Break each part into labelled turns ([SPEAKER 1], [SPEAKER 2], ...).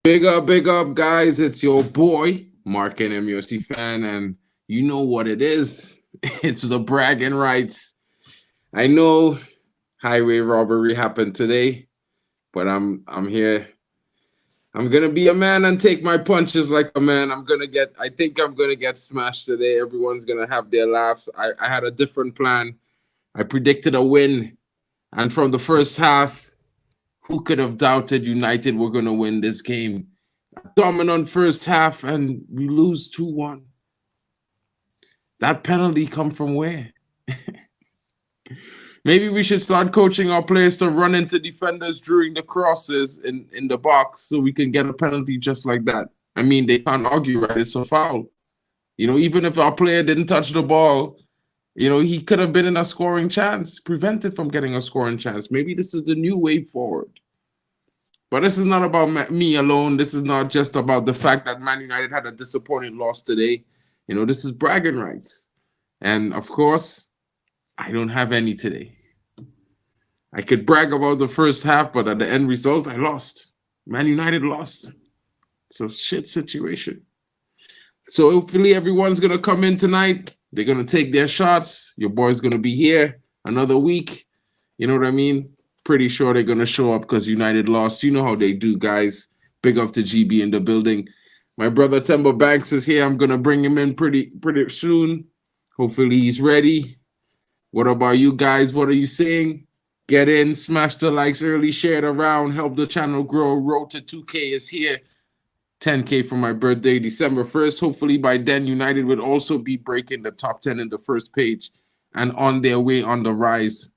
[SPEAKER 1] Big up, guys. It's your boy, Mark and MUFC fan, and you know what it is. It's the bragging rights. I know highway robbery happened today, but I'm here. I'm gonna be a man and take my punches like a man. I think I'm gonna get smashed today. Everyone's gonna have their laughs. I had a different plan. I predicted a win, and from the first half, who could have doubted United were gonna win this game? Dominant first half, and we lose 2-1. That penalty come from where? Maybe we should start coaching our players to run into defenders during the crosses in the box so we can get a penalty just like that. I mean, they can't argue, right? It's a foul. Even if our player didn't touch the ball, he could have been in a scoring chance, prevented from getting a scoring chance. Maybe this is the new way forward. But this is not about me alone. This is not just about the fact that Man United had a disappointing loss today. This is bragging rights. And of course, I don't have any today. I could brag about the first half, but at the end result, I lost. Man United lost. It's a shit situation. So hopefully everyone's going to come in tonight. They're going to take their shots. Your boy's going to be here another week. You know what I mean? Pretty sure they're going to show up because United lost. You know how they do, guys. Big up to GB in the building. My brother Temba Banks is here. I'm going to bring him in pretty soon. Hopefully he's ready. What about you guys? What are you saying? Get in, smash the likes early, share it around, help the channel grow. Road to 2K is here. 10K for my birthday, December 1st. Hopefully by then, United would also be breaking the top 10 in the first page and on their way on the rise.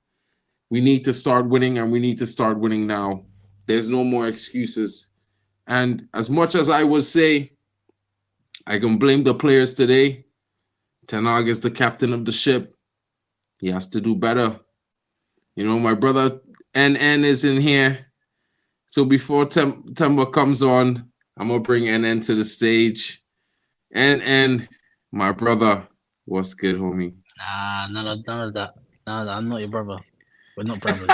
[SPEAKER 1] We need to start winning, and we need to start winning now. There's no more excuses. And as much as I would say I can blame the players today, Ten Hag is the captain of the ship. He has to do better. My brother NN is in here. So before Temba comes on, I'm going to bring NN to the stage. NN, my brother, what's good, homie?
[SPEAKER 2] Nah, none of that. No, I'm not your brother. We're not brothers.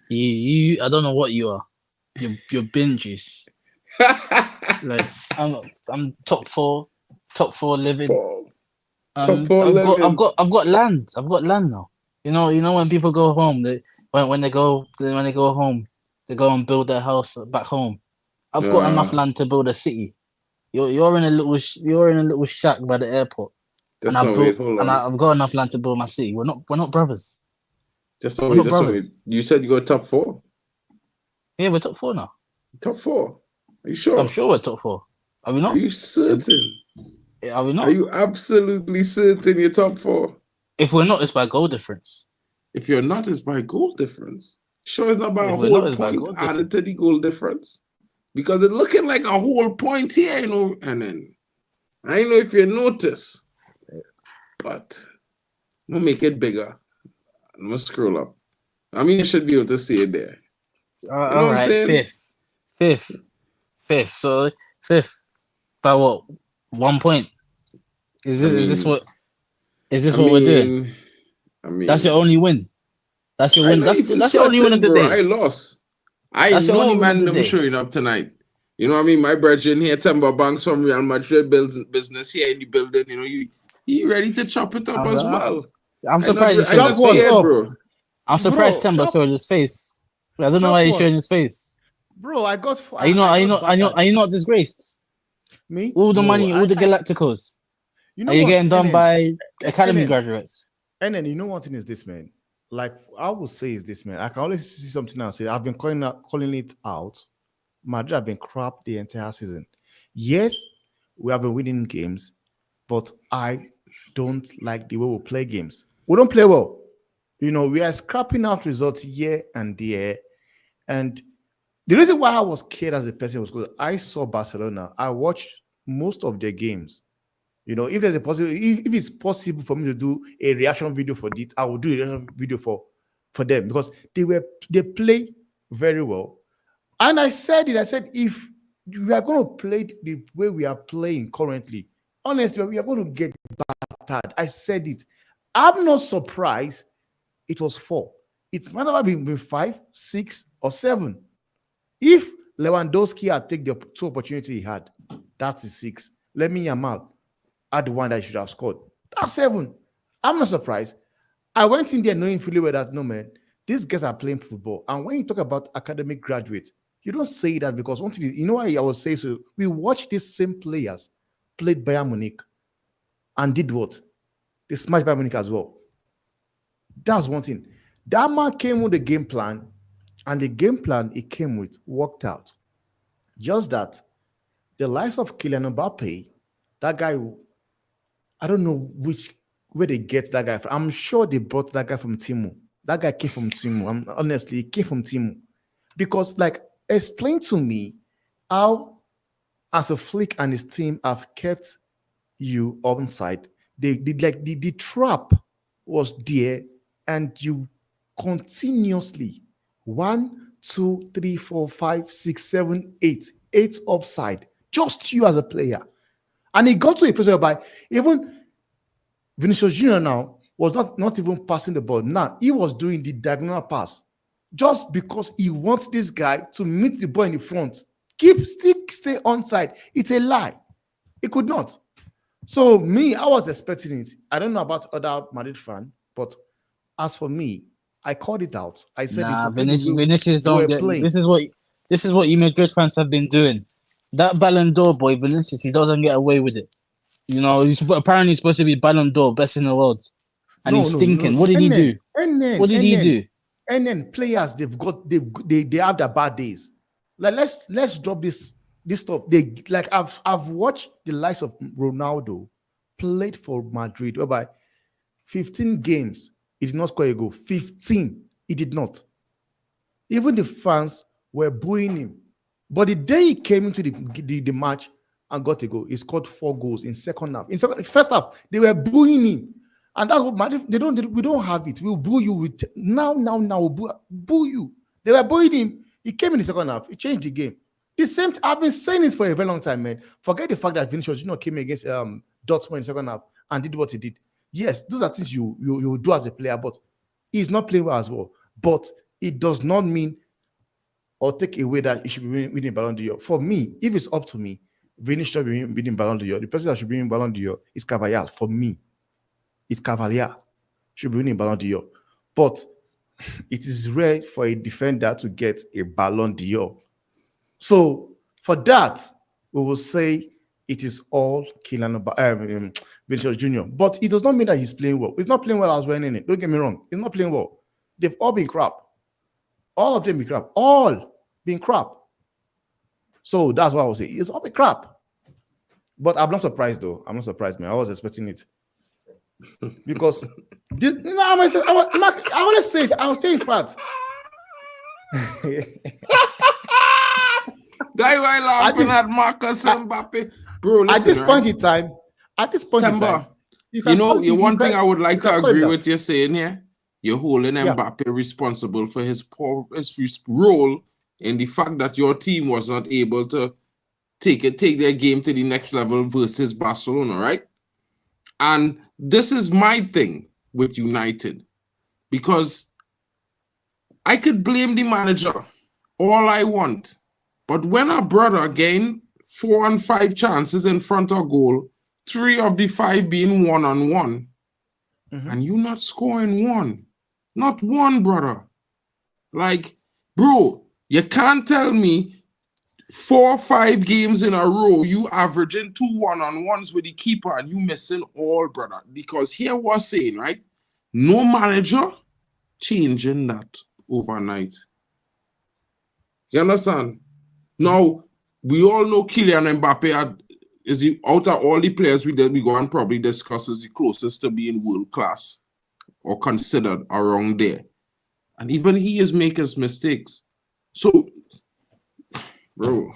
[SPEAKER 2] You, I don't know what you are. You're bin juice. Like I'm top four living.
[SPEAKER 1] Top four living.
[SPEAKER 2] I've got land. I've got land now. You know when people go home, when they go home, they go and build their house back home. I've got enough land to build a city. You're in a little shack by the airport. And I've got enough land to build my city. We're not brothers.
[SPEAKER 1] Wait. You said you got top four?
[SPEAKER 2] Yeah, we're top four now.
[SPEAKER 1] Top four? Are you sure?
[SPEAKER 2] I'm sure we're top four. Are we not?
[SPEAKER 1] Are you certain?
[SPEAKER 2] Are we not?
[SPEAKER 1] Are you absolutely certain you're top four?
[SPEAKER 2] If we're not, it's by goal difference.
[SPEAKER 1] If you're not, it's by goal difference. Sure, it's not by a whole point added to the goal difference. Because it's looking like a whole point here, and then I don't know if you notice, but I'm gonna make it bigger. I'm gonna scroll up. I mean, you should be able to see it there.
[SPEAKER 2] All right, fifth. So fifth by what? 1 point. Is this what we're doing?
[SPEAKER 1] I mean,
[SPEAKER 2] that's your only win. That's your win. That's your only win of the day.
[SPEAKER 1] I lost. I know, man. I'm showing up tonight. You know what I mean? My brethren here, Temba Banks from Real Madrid business here in the building. You ready to chop it up as well?
[SPEAKER 2] I'm surprised you're showing his face, bro. I'm surprised Temba showed his face. I don't know why he's showing his face.
[SPEAKER 3] Bro, I got.
[SPEAKER 2] Are you not disgraced?
[SPEAKER 3] Me?
[SPEAKER 2] All the money, all the Galacticos. Are you getting done by academy graduates?
[SPEAKER 3] And then you know one thing is this, man. Like I will say is this, man. I can always see something else. I've been calling it out. Madrid have been crap the entire season. Yes, we have been winning games, but I don't like the way we play games. We don't play well. We are scrapping out results here and there. And the reason why I was scared as a person was because I saw Barcelona. I watched most of their games. If there's if it's possible for me to do a reaction video for this, I will do a reaction video for them because they play very well. And I said if we are going to play the way we are playing currently, honestly, we are going to get battered. I said it. I'm not surprised it was 4. It might have been 5, 6, or 7. If Lewandowski had taken the 2 opportunities he had. That's the 6. Lamine Yamal had the one that he should have scored. That's 7. I'm not surprised. I went in there knowing fully well that, no, man, these guys are playing football. And when you talk about academic graduates, you don't say that because one thing is, you know why I will say so? We watched these same players played Bayern Munich and did what? They smashed Bayern Munich as well. That's one thing. That man came with a game plan, and the game plan he came with worked out. Just that the likes of Kylian Mbappe, that guy, I don't know where they get that guy from. I'm sure they brought that guy from Timu. That guy came from Timu. Honestly, he came from Timu. Because, explain to me how, as a Flick and his team have kept you onside. The trap was there, and you continuously 1, 2, 3, 4, 5, 6, 7, 8 upside. Just you as a player. And he got to a place whereby even Vinicius Jr. now was not even passing the ball. Now he was doing the diagonal pass just because he wants this guy to meet the ball in the front. Stay onside. It's a lie. He could not. So me, I was expecting it. I don't know about other Madrid fans, but as for me, I called it out. I said,
[SPEAKER 2] Vinicius don't get. This is what you Madrid fans have been doing. That Ballon d'Or boy, Vinicius, he doesn't get away with it. You know, he's apparently supposed to be Ballon d'Or, best in the world, and he's stinking. What did he do? What did he do?
[SPEAKER 3] And then players, they have their bad days. Let's drop this stuff. I've watched the likes of Ronaldo played for Madrid, whereby 15 games he did not score a goal. 15, he did not. Even the fans were booing him. But the day he came into the match and got a goal, he scored 4 goals in second half. First half, they were booing him. And that's what Madrid, we don't have it. We'll boo you with now, we'll boo you. They were booing him. He came in the second half. He changed the game. The same. I've been saying this for a very long time, man. Forget the fact that Vinicius came against Dortmund in the second half and did what he did. Yes, those are things you do as a player, but he's not playing well as well. But it does not mean or take away that he should be winning Ballon d'Or. For me, if it's up to me, Vinicius should be winning Ballon d'Or. The person that should be winning Ballon d'Or is Cavalier. For me, it's Cavalier should be winning Ballon d'Or. But it is rare for a defender to get a Ballon d'Or. So for that, we will say it is all Kylian Vinicius Jr. But it does not mean that he's playing well. He's not playing well as well in it. Don't get me wrong. He's not playing well. They've all been crap. All of them been crap. All been crap. So that's what I will say. It's all been crap. But I'm not surprised though. I'm not surprised, man. I was expecting it. Because I want to say it. I will say it fast.
[SPEAKER 1] Guy, why laughing at Marcus Mbappe, bro? Listen,
[SPEAKER 3] at this point in time,
[SPEAKER 1] one thing I would like to agree with you saying here, you're holding Mbappe responsible for his role in the fact that your team was not able to take their game to the next level versus Barcelona, right? And this is my thing with United, because I could blame the manager all I want, but when our brother gained 4 and 5 chances in front of goal, 3 of the 5 being 1-on-1, and you not scoring 1, not 1, brother. Like, bro, you can't tell me 4 or 5 games in a row you averaging 2 1-on-1s with the keeper and you missing all, brother. Because here was saying, right, no manager changing that overnight. You understand? Now, we all know Kylian Mbappe is out of all the players we go and probably discuss is the closest to being world class or considered around there. And even he is making mistakes. So, bro,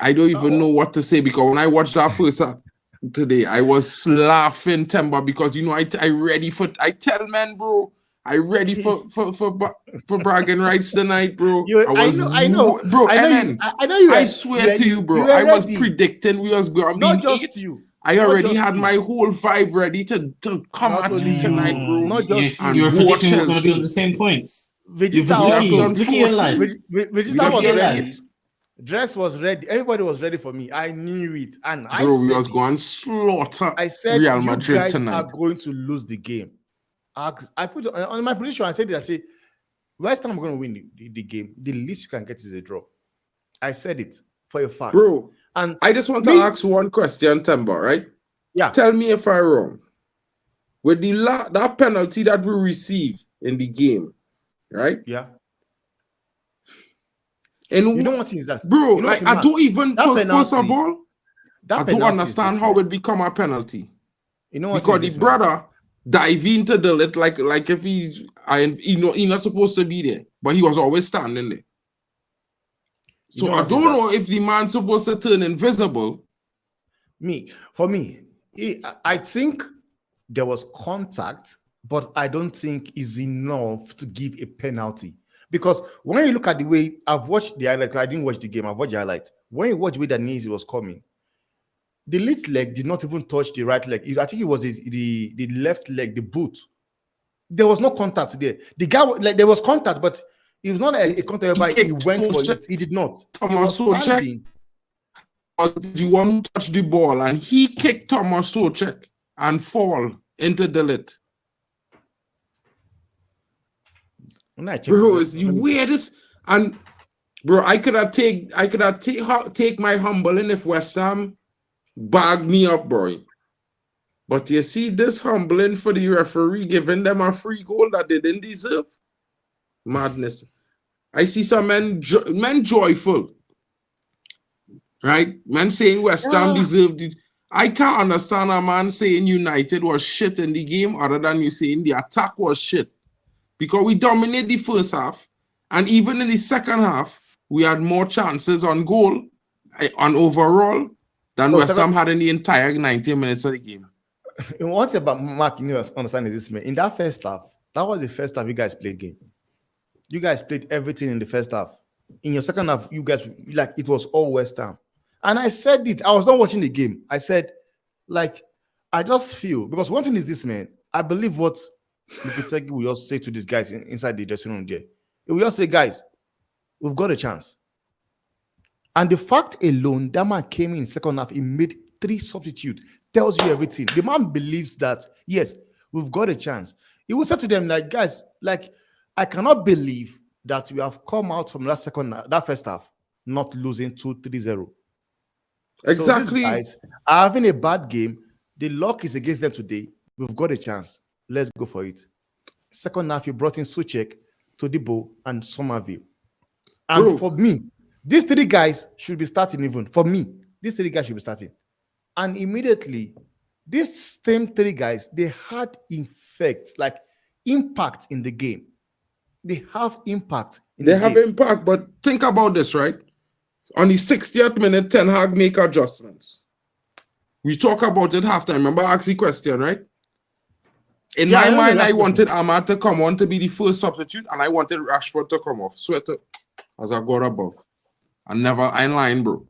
[SPEAKER 1] I don't even know what to say, because when I watched that first today, I was laughing, Temba, because I tell man, bro, I ready for bragging rights tonight, bro.
[SPEAKER 3] I know,
[SPEAKER 1] bro. I swear to you, bro, I was predicting we was going to be 8. I already had my whole vibe ready to come at you tonight, bro.
[SPEAKER 2] Not just you were predicting we're going to be on the same points.
[SPEAKER 3] Vegeta
[SPEAKER 1] We have
[SPEAKER 3] also.
[SPEAKER 1] done
[SPEAKER 2] Look at your
[SPEAKER 1] 14.
[SPEAKER 2] life.
[SPEAKER 3] Vegeta
[SPEAKER 1] have
[SPEAKER 3] was
[SPEAKER 1] done
[SPEAKER 3] ready.
[SPEAKER 1] it.
[SPEAKER 3] Dress was ready. Everybody was ready for me. I knew it, and I
[SPEAKER 1] Bro, we
[SPEAKER 3] said
[SPEAKER 1] was
[SPEAKER 3] it.
[SPEAKER 1] going slaughter
[SPEAKER 3] I said,
[SPEAKER 1] Real
[SPEAKER 3] you
[SPEAKER 1] Madrid
[SPEAKER 3] guys
[SPEAKER 1] tonight.
[SPEAKER 3] are going to lose the game. I put on my prediction. I said, West Ham are going to win the game. The least you can get is a draw. I said it for a fact.
[SPEAKER 1] Bro,
[SPEAKER 3] And
[SPEAKER 1] I just want to
[SPEAKER 3] me,
[SPEAKER 1] ask one question, Temba, right?
[SPEAKER 3] yeah,
[SPEAKER 1] Tell me if I'm wrong. With that penalty that we received in the game, right?
[SPEAKER 3] yeah.
[SPEAKER 1] And
[SPEAKER 3] You know what is that,
[SPEAKER 1] bro?
[SPEAKER 3] you know
[SPEAKER 1] Like,
[SPEAKER 3] what
[SPEAKER 1] I
[SPEAKER 3] Mark?
[SPEAKER 1] don't even
[SPEAKER 3] That
[SPEAKER 1] first of
[SPEAKER 3] penalty,
[SPEAKER 1] all, I don't understand how it become a penalty.
[SPEAKER 3] You know what
[SPEAKER 1] Because
[SPEAKER 3] is
[SPEAKER 1] the
[SPEAKER 3] this, man?
[SPEAKER 1] brother dive into the lit like if he's not supposed to be there, but he was always standing there. So
[SPEAKER 3] You know
[SPEAKER 1] I
[SPEAKER 3] what
[SPEAKER 1] don't
[SPEAKER 3] is that?
[SPEAKER 1] know if the man's supposed to turn invisible.
[SPEAKER 3] For me, I think there was contact, but I don't think is enough to give a penalty. Because when you look at the way I've watched the highlight, I didn't watch the game, I've watched the highlight. When you watch the way that Nizi was coming, the left leg did not even touch the right leg. I think it was the left leg, the boot. There was no contact there. The guy, like, there was contact, but it was not a contact whereby he went for it. He did not. He was standing.
[SPEAKER 1] The one who touched the ball, and he kicked Thomas Soucek and fall into the lit. Bro, it's the weirdest. And bro, I could have take my humbling if West Ham bagged me up, bro. But you see this humbling for the referee giving them a free goal that they didn't deserve. Madness. I see some men joyful. Right? Man saying West Ham deserved it. I can't understand a man saying United was shit in the game other than you saying the attack was shit. Because we dominated the first half, and even in the second half, we had more chances on goal on overall than West Ham had in the entire 90 minutes of the game.
[SPEAKER 3] One thing about Mark, you know, understand is this, man. In that first half, that was the first half you guys played game. You guys played everything in the first half. In your second half, you guys, like, it was all West Ham. And I said it. I was not watching the game. I said, like, I just feel, because one thing is this, man. I believe what Lopetegui will just say to these guys inside the dressing room there. He will just say, guys, we've got a chance. And the fact alone, that man came in second half, he made 3 substitutes, tells you everything. The man believes that, yes, we've got a chance. He will say to them, like, guys, like, I cannot believe that we have come out from that first half, not losing 2-3-0.
[SPEAKER 1] Exactly.
[SPEAKER 3] So these guys are having a bad game. The luck is against them today. We've got a chance. Let's go for it. Second half, you brought in Soucek, Todibo, and Somerville. And for me, these 3 guys should be starting even. For me, these 3 guys should be starting. And immediately, these same 3 guys, they had effects, like impact in the game. They have impact.
[SPEAKER 1] They have impact, but think about this, right? On the 60th minute, Ten Hag make adjustments. We talk about it halftime. Remember, I asked the question, right? In my mind, I wanted Ahmad to come on to be the first substitute, and I wanted Rashford to come off. Sweater, as I got above. I never line, bro.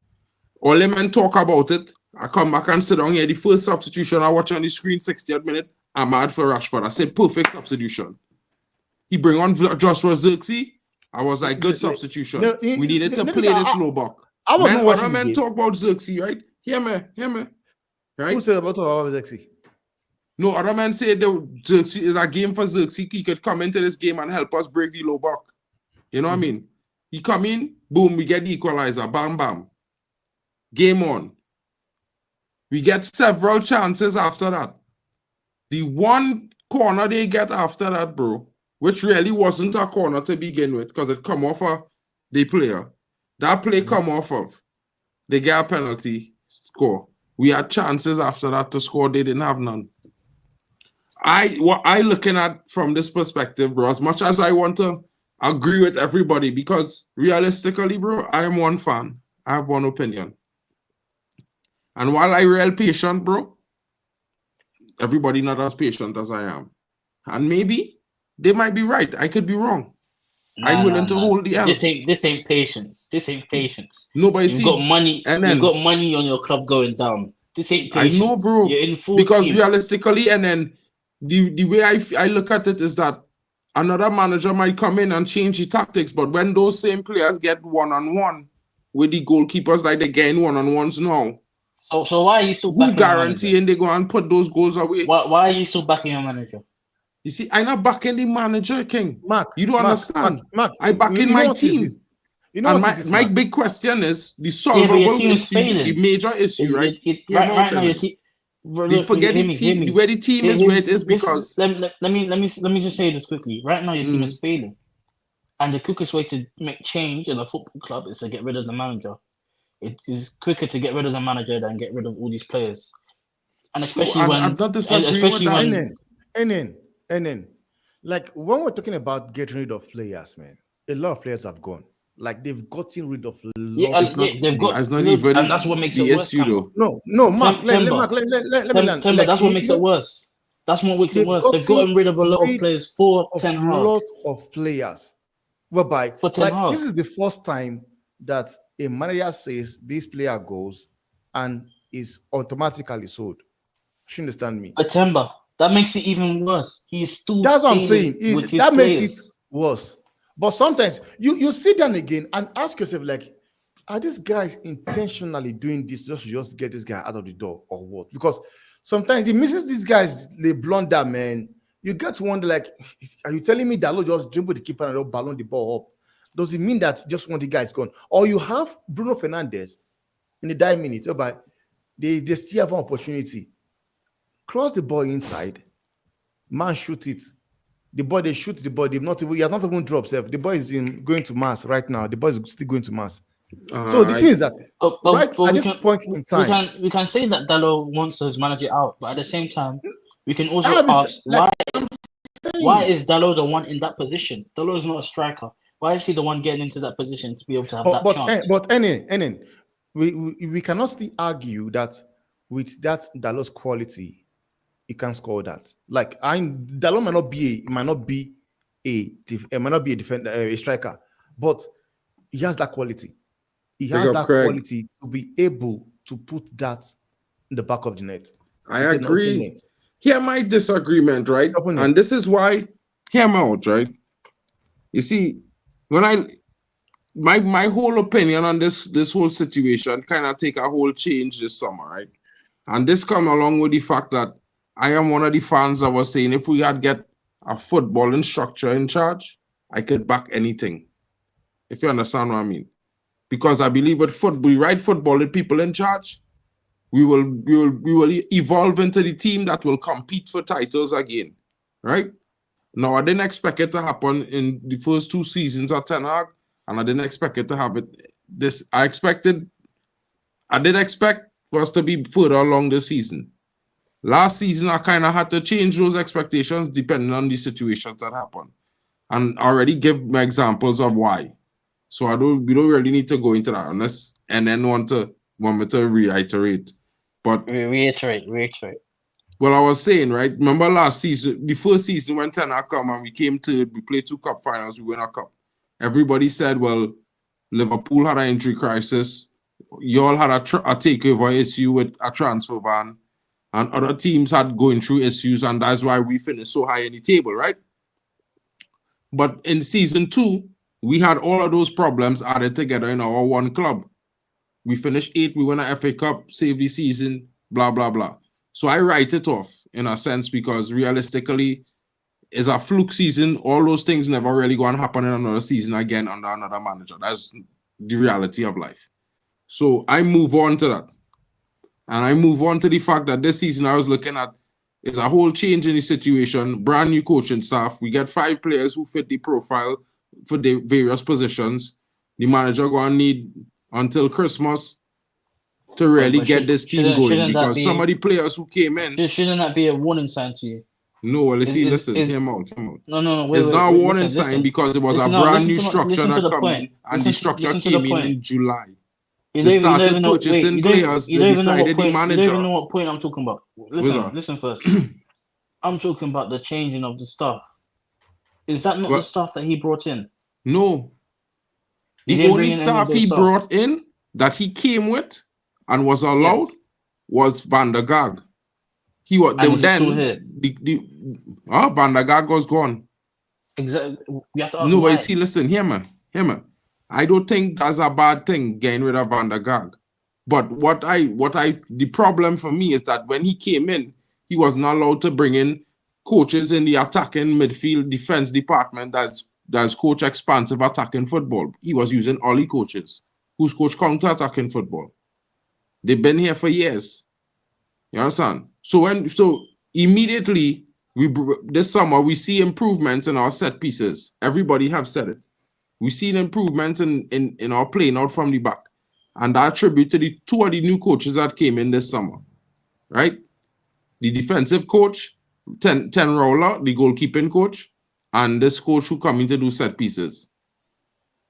[SPEAKER 1] All the men talk about it. I come back and sit down here. The first substitution I watch on the screen, 60th minute, Ahmad for Rashford. I said, perfect substitution. He bring on Joshua Zirkzee. I was like, good substitution. We needed to play this low block. Other men talk about Zirkzee, right? Hear me. Right?
[SPEAKER 3] Who said about Zirkzee?
[SPEAKER 1] No, other men say Zirkzee is a game for Zirkzee. He could come into this game and help us break the low block. You know what I mean? He come in, boom, we get the equalizer, bam, bam. Game on. We get several chances after that. The one corner they get after that, bro, which really wasn't a corner to begin with because it come off of the player. That play come off of. They get a penalty, score. We had chances after that to score. They didn't have none. What I looking at from this perspective, bro, as much as I want to agree with everybody, because realistically, bro, I am one fan. I have one opinion. And while I real patient, bro, everybody not as patient as I am. And maybe they might be right. I could be wrong. I'm willing to hold the L.
[SPEAKER 2] This ain't patience. This ain't patience.
[SPEAKER 1] Nobody
[SPEAKER 2] you've got money. And then, you've got money on your club going down. This ain't patience.
[SPEAKER 1] I know, bro.
[SPEAKER 2] You're in full
[SPEAKER 1] because
[SPEAKER 2] team.
[SPEAKER 1] Realistically, and then the way I look at it is that another manager might come in and change the tactics, but when those same players get one-on-one with the goalkeepers like they getting one-on-ones now,
[SPEAKER 2] so why are you still
[SPEAKER 1] who
[SPEAKER 2] backing your
[SPEAKER 1] guaranteeing they go and put those goals away?
[SPEAKER 2] Why are you still backing your manager?
[SPEAKER 1] You see, I'm not backing the manager, King.
[SPEAKER 3] Mark,
[SPEAKER 1] you don't understand.
[SPEAKER 3] Mark,
[SPEAKER 1] I backing my team.
[SPEAKER 3] You know,
[SPEAKER 1] and my big question is the solvable
[SPEAKER 2] but your team is
[SPEAKER 1] issue,
[SPEAKER 2] failing.
[SPEAKER 1] the major issue, right?
[SPEAKER 2] Right now, your team.
[SPEAKER 1] You forget the team, where the team is where it is because
[SPEAKER 2] let me just say this quickly. Right now, your team is failing, and the quickest way to make change in a football club is to get rid of the manager. It is quicker to get rid of the manager than get rid of all these players, and especially
[SPEAKER 3] like when we're talking about getting rid of players, man, a lot of players have gone. Like they've gotten rid of.
[SPEAKER 2] They've got.
[SPEAKER 1] It's not even,
[SPEAKER 2] and that's what makes it worse.
[SPEAKER 1] Though.
[SPEAKER 3] No, Mark. Let me land.
[SPEAKER 2] That's what makes it worse. That's what makes it worse. They've gotten rid of a lot of players for Ten Hag.
[SPEAKER 3] A lot of players. Whereby,
[SPEAKER 2] for Ten Hag.
[SPEAKER 3] This is the first time that a manager says this player goes and is automatically sold. You understand me?
[SPEAKER 2] September. That makes it even worse. He's still.
[SPEAKER 3] That's what I'm saying. That makes it worse. But sometimes you sit down again and ask yourself, like, are these guys intentionally doing this just to get this guy out of the door or what? Because sometimes he misses these guys, they blunder, man. You get to wonder, like, are you telling me that Dalo just dribble the keeper and don't balloon the ball up? Does it mean that just one of the guys gone? Or you have Bruno Fernandes in the 9 minutes, but they still have an opportunity. Cross the ball inside, man, shoot it. The boy, they shoot the ball. He has not even dropped. The boy is going to mass right now. The boy is still going to mass. So the thing is that at this point in time,
[SPEAKER 2] we can say that Dalo wants his manager out, but at the same time, we can also ask why is Dalo the one in that position? Dalo is not a striker. Why is he the one getting into that position to be able to have that chance?
[SPEAKER 3] But we cannot still argue that with that Dalo's quality, he can score that. Like Dalo might not be a defender, a striker, but he has that quality. He has that quality to be able to put that in the back of the net.
[SPEAKER 1] I agree. Hear my disagreement, right? And this is why, hear me out, right? You see, when my whole opinion on this whole situation kind of take a whole change this summer, right? And this come along with the fact that I am one of the fans that was saying if we had get a football instructor in charge, I could back anything. If you understand what I mean. Because I believe with football, we ride football with people in charge, we will evolve into the team that will compete for titles again. Right? Now, I didn't expect it to happen in the first 2 seasons at Ten Hag, and I didn't expect it to have it this. I did expect for us to be further along this season. Last season, I kind of had to change those expectations depending on the situations that happen, and already give my examples of why. So we don't really need to go into that unless and then want me to reiterate. But
[SPEAKER 2] reiterate.
[SPEAKER 1] Well, I was saying, right? Remember last season, the first season when Ten Hag come and we came third, we played 2 cup finals, we win a cup. Everybody said, well, Liverpool had an injury crisis. You all had a takeover issue with a transfer ban. And other teams had going through issues, and that's why we finished so high in the table, right? But in season 2, we had all of those problems added together in our one club. We finished 8th, we won an FA Cup, saved the season, blah, blah, blah. So I write it off in a sense because realistically, it's a fluke season. All those things never really going to happen in another season again under another manager. That's the reality of life. So I move on to that. And I move on to the fact that this season I was looking at is a whole change in the situation, brand new coaching staff. We get 5 players who fit the profile for the various positions. The manager going to need until Christmas to really get this team going because some of the players who came in...
[SPEAKER 2] Shouldn't that be a warning sign to you?
[SPEAKER 1] No, well, listen, hear him out.
[SPEAKER 2] No,
[SPEAKER 1] it's not a warning sign because it was a brand new structure that came in, and the structure came in July. They started purchasing players. They decided the manager.
[SPEAKER 2] You don't even know what point I'm talking about. Listen first. I'm talking about the changing of the staff. Is that not the staff that he brought in?
[SPEAKER 1] No. The only staff he brought in that he came with and was allowed was Van der Gaag. He was then. Van der Gaag was gone.
[SPEAKER 2] Exactly. We have to ask
[SPEAKER 1] No, but
[SPEAKER 2] why.
[SPEAKER 1] you see, listen, hear me. I don't think that's a bad thing getting rid of Van der Gaag. But the problem for me is that when he came in, he was not allowed to bring in coaches in the attacking midfield defense department that's coach expansive attacking football. He was using Ollie coaches who's coach counter-attacking football. They've been here for years. You understand? So immediately this summer we see improvements in our set pieces. Everybody have said it. We've seen improvements in our playing out from the back. And I attribute to the two of the new coaches that came in this summer. Right? The defensive coach, Ten Rowler, the goalkeeping coach, and this coach who come in to do set pieces.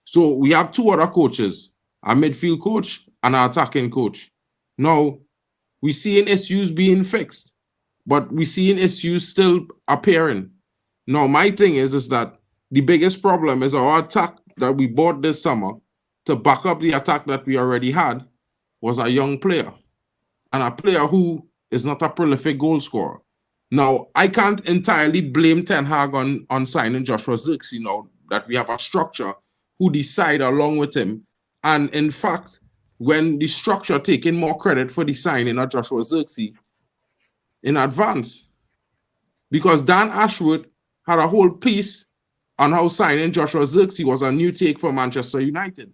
[SPEAKER 1] So we have two other coaches, a midfield coach and an attacking coach. Now, we're seeing issues being fixed, but we're seeing issues still appearing. Now, my thing is that the biggest problem is our attack that we bought this summer to back up the attack that we already had was a young player, and a player who is not a prolific goal scorer. Now, I can't entirely blame Ten Hag on signing Joshua Zirkzee now that we have a structure who decide along with him. And in fact, when the structure taking more credit for the signing of Joshua Zirkzee in advance, because Dan Ashworth had a whole piece on how signing Joshua Zirkzee was a new take for Manchester United.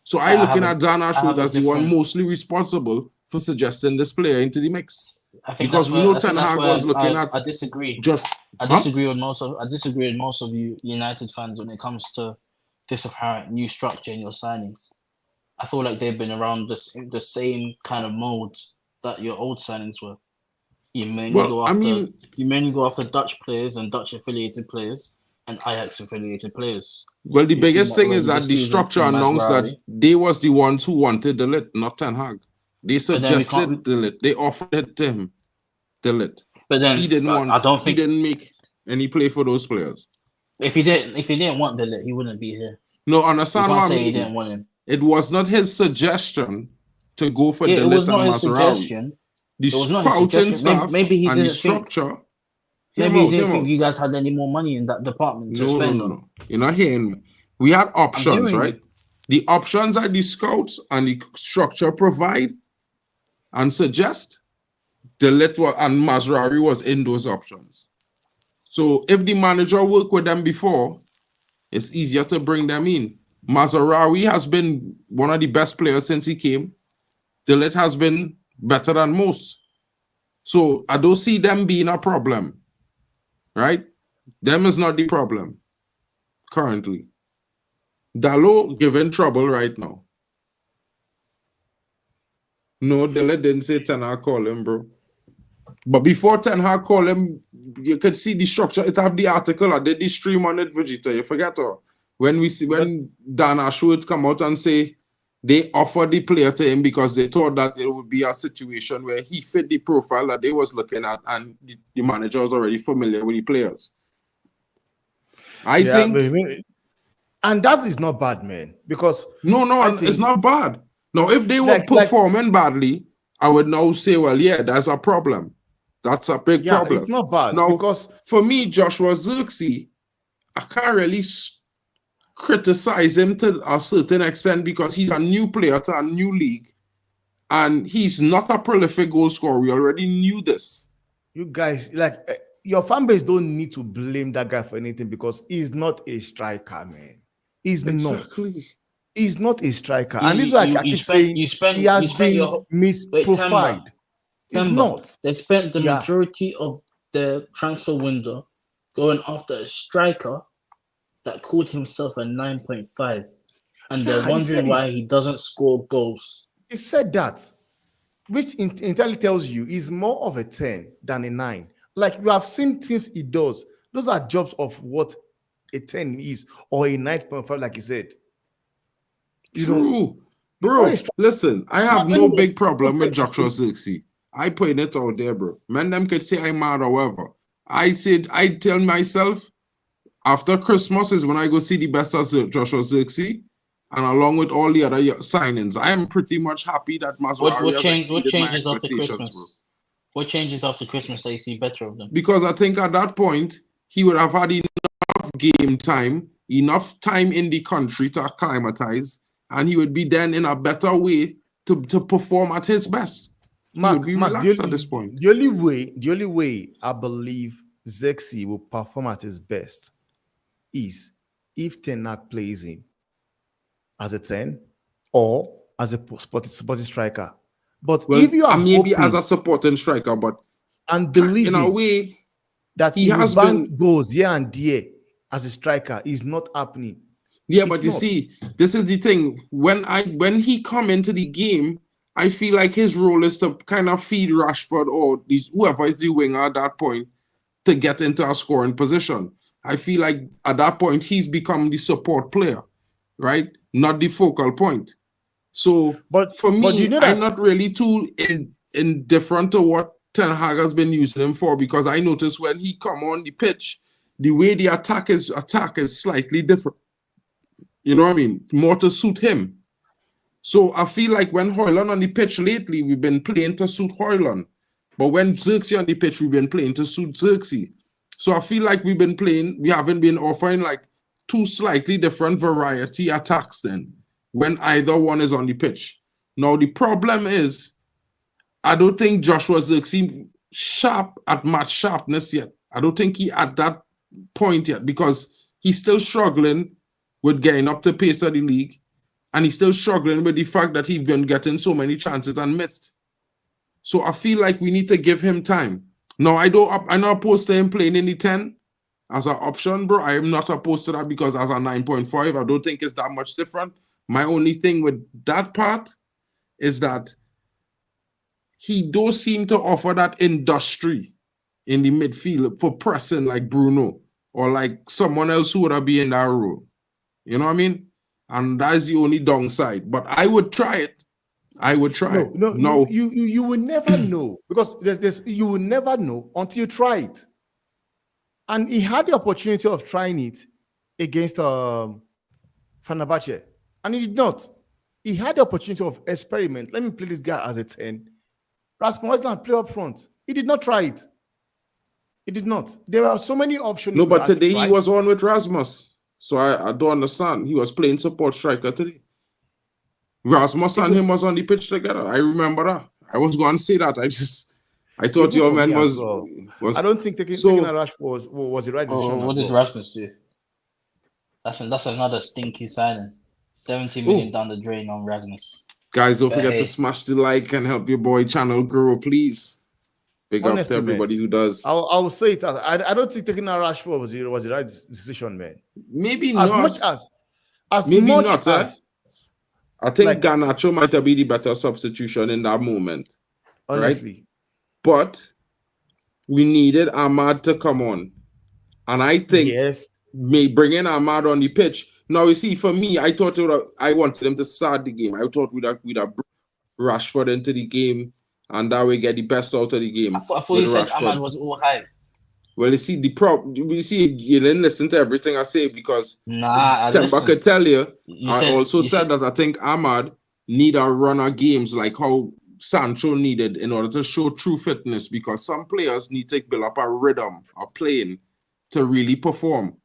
[SPEAKER 1] So I'm looking at Dan Ashworth as the one mostly responsible for suggesting this player into the mix.
[SPEAKER 2] I think
[SPEAKER 1] because we know Ten Hag was looking at.
[SPEAKER 2] I disagree. I disagree with most of you United fans when it comes to this apparent new structure in your signings. I feel like they've been around the same kind of modes that your old signings were. You mainly go after Dutch players and Dutch affiliated players and Ajax affiliated players.
[SPEAKER 1] Well, the biggest thing is that the structure announced that they was the ones who wanted De Ligt, not Ten Hag. They suggested De Ligt. They offered it to him, De Ligt. But then he didn't make any play for those players.
[SPEAKER 2] If he didn't want De Ligt, he wouldn't be here.
[SPEAKER 1] No, understand what I mean?
[SPEAKER 2] He didn't want him.
[SPEAKER 1] It was not his suggestion to go for De Ligt and Mazraoui. The scouting staff and the structure.
[SPEAKER 2] Maybe he didn't think you guys had any more money in that department to spend on.
[SPEAKER 1] No. You're not hearing me. We had options, right? The options that the scouts and the structure provide and suggest, De Ligt and Mazraoui was in those options. So if the manager worked with them before, it's easier to bring them in. Mazraoui has been one of the best players since he came. De Ligt has been better than most. So I don't see them being a problem. Right? Them is not the problem currently. Dalot giving trouble right now. No, De Ligt didn't say Ten Hag call him, bro. But before Ten Hag call him, you could see the structure. It have the article. I did the stream on it, Vegeta. You forget all. When Dan Ashworth come out and say they offered the player to him because they thought that it would be a situation where he fit the profile that they was looking at, and the manager was already familiar with the players. I think,
[SPEAKER 3] and that is not bad, man. Because
[SPEAKER 1] it's not bad. Now, if they were performing badly, I would now say, well, yeah, that's a problem. That's a big problem.
[SPEAKER 3] It's not bad.
[SPEAKER 1] Now,
[SPEAKER 3] because
[SPEAKER 1] for me, Joshua Zirkzee, I can't really criticize him to a certain extent because he's a new player to a new league and he's not a prolific goal scorer. We already knew this.
[SPEAKER 3] You guys, your fan base don't need to blame that guy for anything because he's not a striker, man. He's not. He's not a striker. And this is why I keep saying he has been misprofiled. He's not.
[SPEAKER 2] They spent the majority of the transfer window going after a striker that called himself a 9.5, and they're wondering why he doesn't score goals.
[SPEAKER 3] He said that, which entirely tells you he's more of a 10 than a 9. Like you have seen things he does. Those are jobs of what a 10 is, or a 9.5, like he said.
[SPEAKER 1] True. Bro, listen, I have no big problem with Joshua Zirkzee. I put it out there, bro. Men them could say I'm mad or whatever. I tell myself, after Christmas is when I go see the best of Joshua Zirkzee, and along with all the other signings, I am pretty much happy that Mazraoui
[SPEAKER 2] what changes after Christmas? Bro. What changes after Christmas that you see better of them?
[SPEAKER 1] Because I think at that point, he would have had enough enough game time, enough time in the country to acclimatize, and he would be then in a better way to perform at his best. He would be relaxed at this point.
[SPEAKER 3] The only way I believe Zexi will perform at his best is if Ten Hag plays him as a 10 or as a supporting striker. But if you are
[SPEAKER 1] maybe as a supporting striker, but
[SPEAKER 3] and believing
[SPEAKER 1] in a way
[SPEAKER 3] that he has been goals here and there as a striker is not happening.
[SPEAKER 1] Yeah, but you see, this is the thing. When he come into the game, I feel like his role is to kind of feed Rashford or whoever is the winger at that point to get into a scoring position. I feel like at that point he's become the support player, right? Not the focal point. So, but for me, you know, I'm not really too indifferent to what Ten Hag has been using him for, because I noticed when he come on the pitch, the way the attack is slightly different. You know what I mean? More to suit him. So I feel like when Højlund on the pitch lately, we've been playing to suit Højlund. But when Xerxes on the pitch, we've been playing to suit Xerxes. So I feel like we haven't been offering like two slightly different variety attacks then, when either one is on the pitch. Now the problem is, I don't think Joshua Xerxes sharp at match sharpness yet. I don't think he at that point yet, because he's still struggling with getting up to pace of the league, and he's still struggling with the fact that he's been getting so many chances and missed. So I feel like we need to give him time. Now, I'm not opposed to him playing in the 10 as an option, bro. I am not opposed to that, because as a 9.5, I don't think it's that much different. My only thing with that part is that he does seem to offer that industry in the midfield for pressing like Bruno or like someone else who would be in that role. You know what I mean? And that's the only downside. But I would try it. I would try.
[SPEAKER 3] No. You will never know, because you will never know until you try it. And he had the opportunity of trying it against Fenerbahce, and he did not. He had the opportunity of experiment. Let me play this guy as a 10. Rasmus Højlund play up front. He did not try it. He did not. There are so many options.
[SPEAKER 1] No, but today he was on with Rasmus. So I don't understand. He was playing support striker today. Rasmus and him was on the pitch together. I remember that. I was going to say that. I thought your man was.
[SPEAKER 3] I don't think taking a rush was the right decision.
[SPEAKER 2] What did Rasmus do? That's another stinky signing. 70 million down the drain on Rasmus.
[SPEAKER 1] Guys, don't forget to smash the like and help your boy channel grow, please. Big up to everybody who does.
[SPEAKER 3] I'll say it. I don't think taking a Rashford was the right decision, man.
[SPEAKER 1] Maybe
[SPEAKER 3] as
[SPEAKER 1] not.
[SPEAKER 3] Much as maybe much not. As,
[SPEAKER 1] I think like, Garnacho might have been the better substitution in that moment.
[SPEAKER 3] Honestly.
[SPEAKER 1] Right? But we needed Ahmad to come on. And I think bringing Ahmad on the pitch. Now, you see, for me, I thought I wanted him to start the game. I thought we'd have Rashford into the game, and that way get the best out of the game.
[SPEAKER 2] I thought you said Ahmad was all hype.
[SPEAKER 1] Well, you see, you didn't listen to everything I say, because
[SPEAKER 2] Temba
[SPEAKER 1] could tell you, I also said that I think Ahmad need a run of games like how Sancho needed in order to show true fitness, because some players need to build up a rhythm of playing to really perform.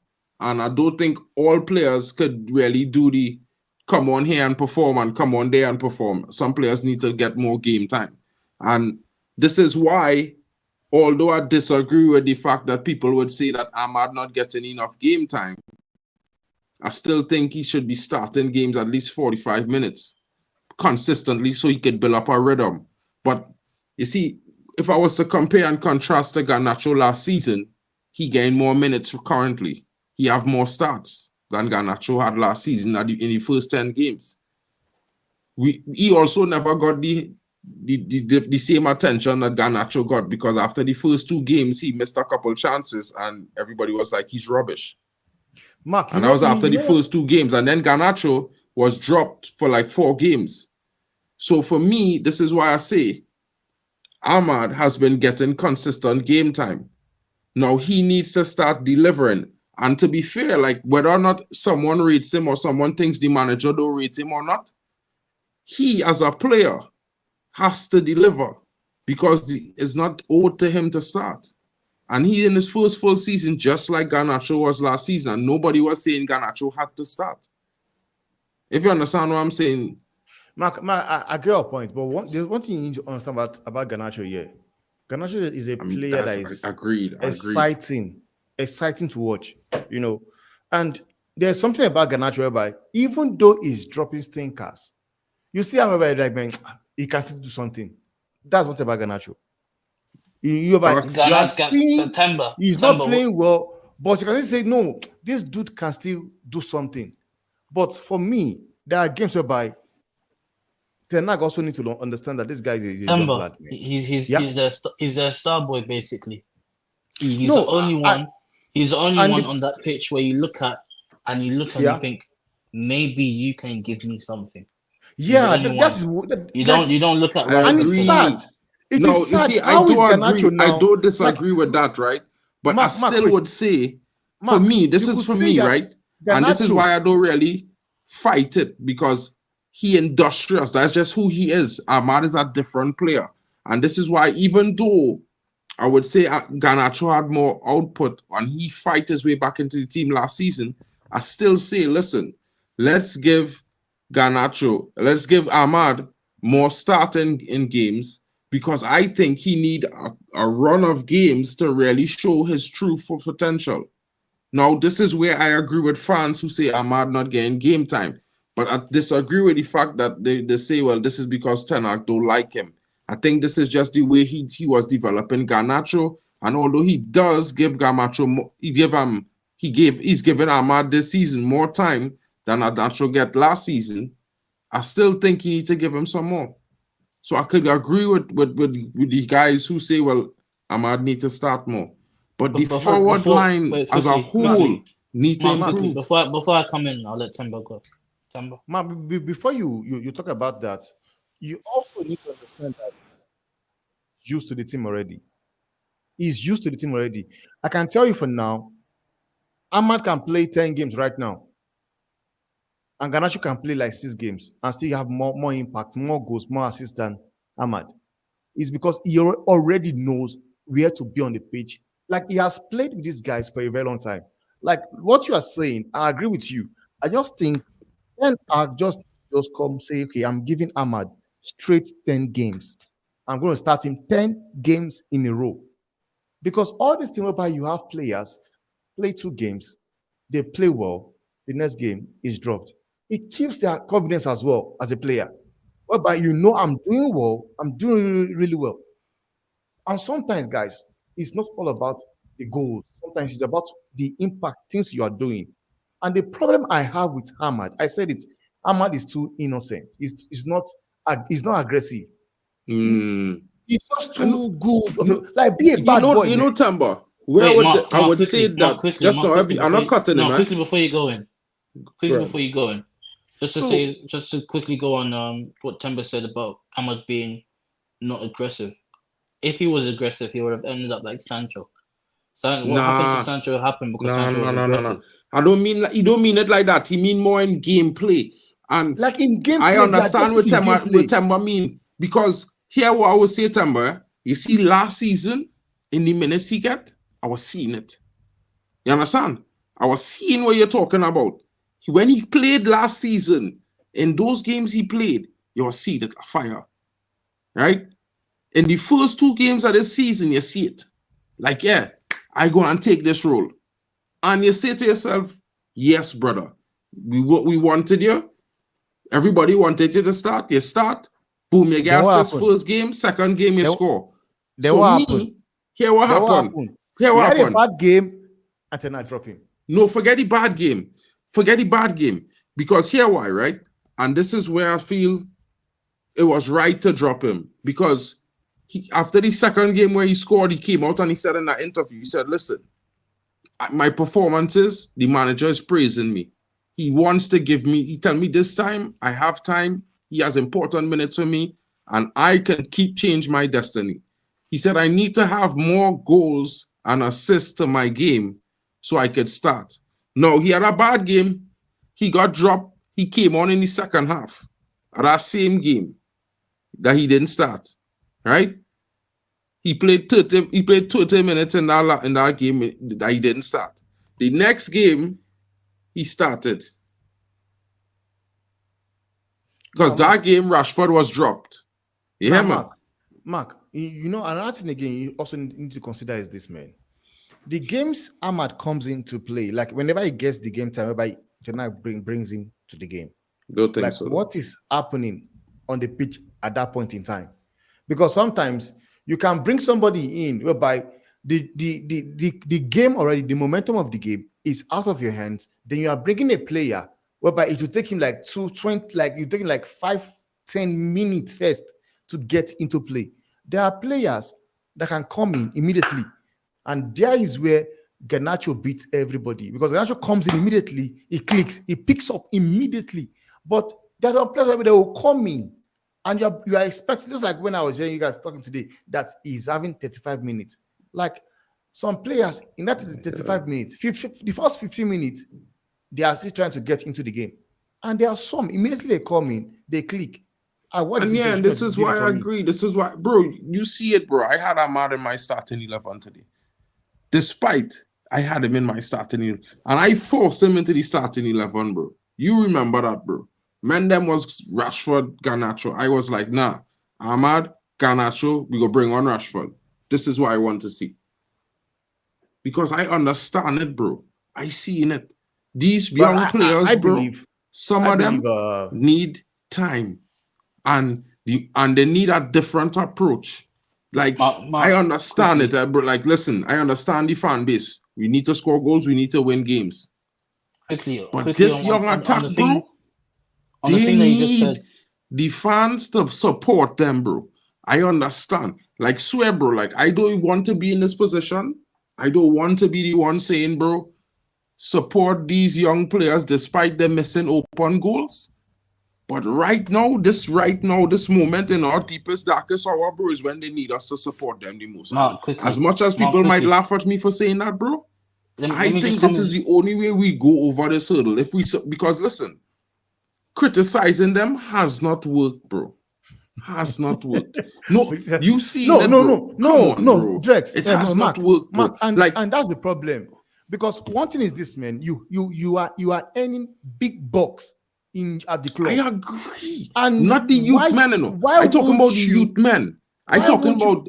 [SPEAKER 1] And I don't think all players could really do the come on here and perform and come on there and perform. Some players need to get more game time. And this is why, although I disagree with the fact that people would say that Ahmad not getting enough game time, I still think he should be starting games at least 45 minutes consistently so he could build up a rhythm. But you see, if I was to compare and contrast to Garnacho last season, he gained more minutes currently. He have more starts than Garnacho had last season in the first 10 games. He also never got the same attention that Garnacho got, because after the first 2 games, he missed a couple chances and everybody was like, he's rubbish.
[SPEAKER 3] Mark,
[SPEAKER 1] and that was after the first 2 games. And then Garnacho was dropped for like 4 games. So for me, this is why I say Ahmad has been getting consistent game time. Now he needs to start delivering. And to be fair, like whether or not someone rates him or someone thinks the manager don't rate him or not, he as a player has to deliver, because it's not owed to him to start. And he in his first full season, just like Garnacho was last season, and nobody was saying Garnacho had to start. If you understand what I'm saying.
[SPEAKER 3] Mark, I get your point, but there's one thing you need to understand about Garnacho here. Garnacho is a player that is exciting to watch, you know. And there's something about Garnacho whereby even though he's dropping stinkers, you see how like, man, he can still do something. That's what about Garnacho. You are seeing he's not playing well, but you can say, no, this dude can still do something. But for me, there are games whereby Ten Hag also need to understand that this guy is a young lad.
[SPEAKER 2] He's the star boy, basically. He's the only one. He's the only one on that pitch where you look at and you think, maybe you can give me something.
[SPEAKER 3] Yeah,
[SPEAKER 2] you don't look at.
[SPEAKER 3] And it's sad. It is sad.
[SPEAKER 1] You see, I do disagree with that, right? But I still would say, for me, this is for me, right? And this is why I don't really fight it, because he industrious. That's just who he is. Ahmad is a different player. And this is why, even though I would say Garnacho had more output and he fight his way back into the team last season, I still say, listen, let's give Ahmad more starting in games, because I think he need a run of games to really show his true full potential. Now, this is where I agree with fans who say Ahmad not getting game time. But I disagree with the fact that they say, well, this is because Ten Hag don't like him. I think this is just the way he was developing Garnacho. And although he does give Garnacho, he's given Ahmad this season more time than Garnacho get last season, I still think you need to give him some more. So I could agree with the guys who say, well, Ahmad need to start more. But the forward line as a whole need to improve.
[SPEAKER 2] Before I come in, I'll let Temba go.
[SPEAKER 3] Man, before you talk about that, you also need to understand that he's used to the team already. He's used to the team already. I can tell you for now, Ahmad can play 10 games right now. And Garnacho can play like 6 games and still have more impact, more goals, more assists than Ahmad. It's because he already knows where to be on the pitch. Like, he has played with these guys for a very long time. Like, what you are saying, I agree with you. I just think then I'll just come say, okay, I'm giving Ahmad straight 10 games. I'm going to start him 10 games in a row. Because all this thing whereby you have players play 2 games, they play well, the next game is dropped. It keeps their confidence as well as a player. Whereby I'm doing well, I'm doing really, really well. And sometimes, guys, it's not all about the goals. Sometimes it's about the impact, things you are doing. And the problem I have with Ahmad, I said it, Ahmad is too innocent. He's not aggressive. He's just too good. Like, be a bad boy.
[SPEAKER 1] You know, Tamba, I would say that just now, I'm not cutting him.
[SPEAKER 2] Quickly before you go in. Just to quickly go on what Tamba said about Ahmad being not aggressive. If he was aggressive, he would have ended up like Sancho. What happened to Sancho happened because Sancho was aggressive.
[SPEAKER 1] I don't mean he don't mean it like that. He mean more in gameplay. And
[SPEAKER 3] like in gameplay,
[SPEAKER 1] I understand what Tamba mean, because here what I would say, Tamba, you see last season in the minutes he get, I was seeing it. You understand? I was seeing what you're talking about. When he played last season, in those games he played, you will see that fire. Right? In the first 2 games of this season, you see it. Like, yeah, I go and take this role. And you say to yourself, yes, brother, we wanted you. Everybody wanted you to start. You start. Boom, you get assist first game. Second game, you score. Here what happened. Here what happened.
[SPEAKER 3] He had a bad game and then I drop him.
[SPEAKER 1] No, forget the bad game. Because here why, right? And this is where I feel it was right to drop him. Because after the second game where he scored, he came out and he said in that interview, he said, listen, my performances, the manager is praising me. He wants to give me, he tell me this time, I have time, he has important minutes for me, and I can change my destiny. He said, I need to have more goals and assists to my game so I could start. No, he had a bad game. He got dropped. He came on in the second half of that same game that he didn't start, right? He played 30 minutes in that game that he didn't start. The next game, he started. Because that game, Rashford was dropped. Yeah, man.
[SPEAKER 3] Mark, you know, another thing again, you also need to consider is this, man. The games Ahmad comes into play, like whenever he gets the game time, whereby Tonight brings him to the game.
[SPEAKER 1] Don't think
[SPEAKER 3] like
[SPEAKER 1] so.
[SPEAKER 3] What is happening on the pitch at that point in time? Because sometimes you can bring somebody in whereby the game already, the momentum of the game is out of your hands. Then you are bringing a player whereby it will take him like 20, like you taking like 5-10 minutes first to get into play. There are players that can come in immediately, and there is where Garnacho beats everybody, because Garnacho comes in immediately, he clicks, he picks up immediately. But there are players that will come in, and you are expecting, just like when I was hearing you guys talking today, that he's having 35 minutes. Like some players in that 35 minutes, the first 15 minutes, they are still trying to get into the game. And there are some, immediately they come in, they click.
[SPEAKER 1] And this is why I agree. This is why, bro, you see it, bro. I had Ahmad in my starting 11 today. Despite I had him in my starting 11. And I forced him into the starting 11, bro. You remember that, bro. Mendem was Rashford, Garnacho. I was like, nah, Ahmad, Garnacho, we go bring on Rashford. This is what I want to see. Because I understand it, bro. I see in it. These young players, I believe, some of them need time. And they need a different approach. Like, I understand it, bro. Like, listen, I understand the fan base. We need to score goals. We need to win games. But this young attack, bro, they need the fans to support them, bro. I understand. Like, swear, bro, like, I don't want to be in this position. I don't want to be the one saying, bro, support these young players despite them missing open goals. But right now, this moment in our deepest, darkest hour, bro, is when they need us to support them the most. As much as people might laugh at me for saying that, bro, I think this is the only way we go over this hurdle. Because listen, criticizing them has not worked, bro. Has not worked. No, you see that, bro. No,
[SPEAKER 3] Drex.
[SPEAKER 1] It has not worked, bro.
[SPEAKER 3] And that's the problem. Because one thing is this, man. You are earning big bucks at the club.
[SPEAKER 1] I agree. And not the youth men, no. I talking about the youth men. I talking about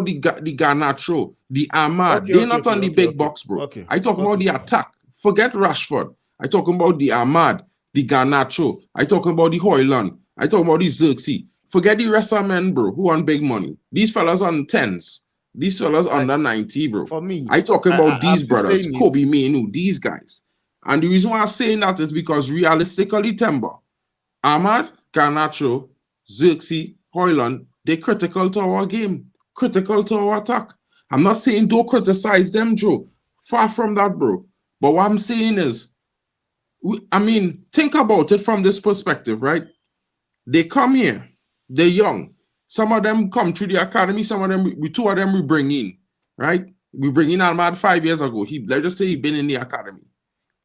[SPEAKER 1] the Garnacho, the Ahmad. They're not on the big box, bro. I talking about the attack. Forget Rashford. I talking about the Ahmad, the Garnacho. I talking about the Højlund. I talking about the Xerxes. Forget the rest of men, bro, who on big money. These fellas on 10s. These fellas under 90, bro.
[SPEAKER 3] For me,
[SPEAKER 1] I talking about these brothers, Kobe Mainu, these guys. And the reason why I'm saying that is because realistically, Timber, Ahmad, Garnacho, Xerxes, Højlund, they're critical to our game, critical to our attack. I'm not saying don't criticize them, Joe. Far from that, bro. But what I'm saying is, think about it from this perspective, right? They come here, they're young. Some of them come through the academy, some of them, two of them we bring in, right? We bring in Ahmad 5 years ago. Let's just say he's been in the academy.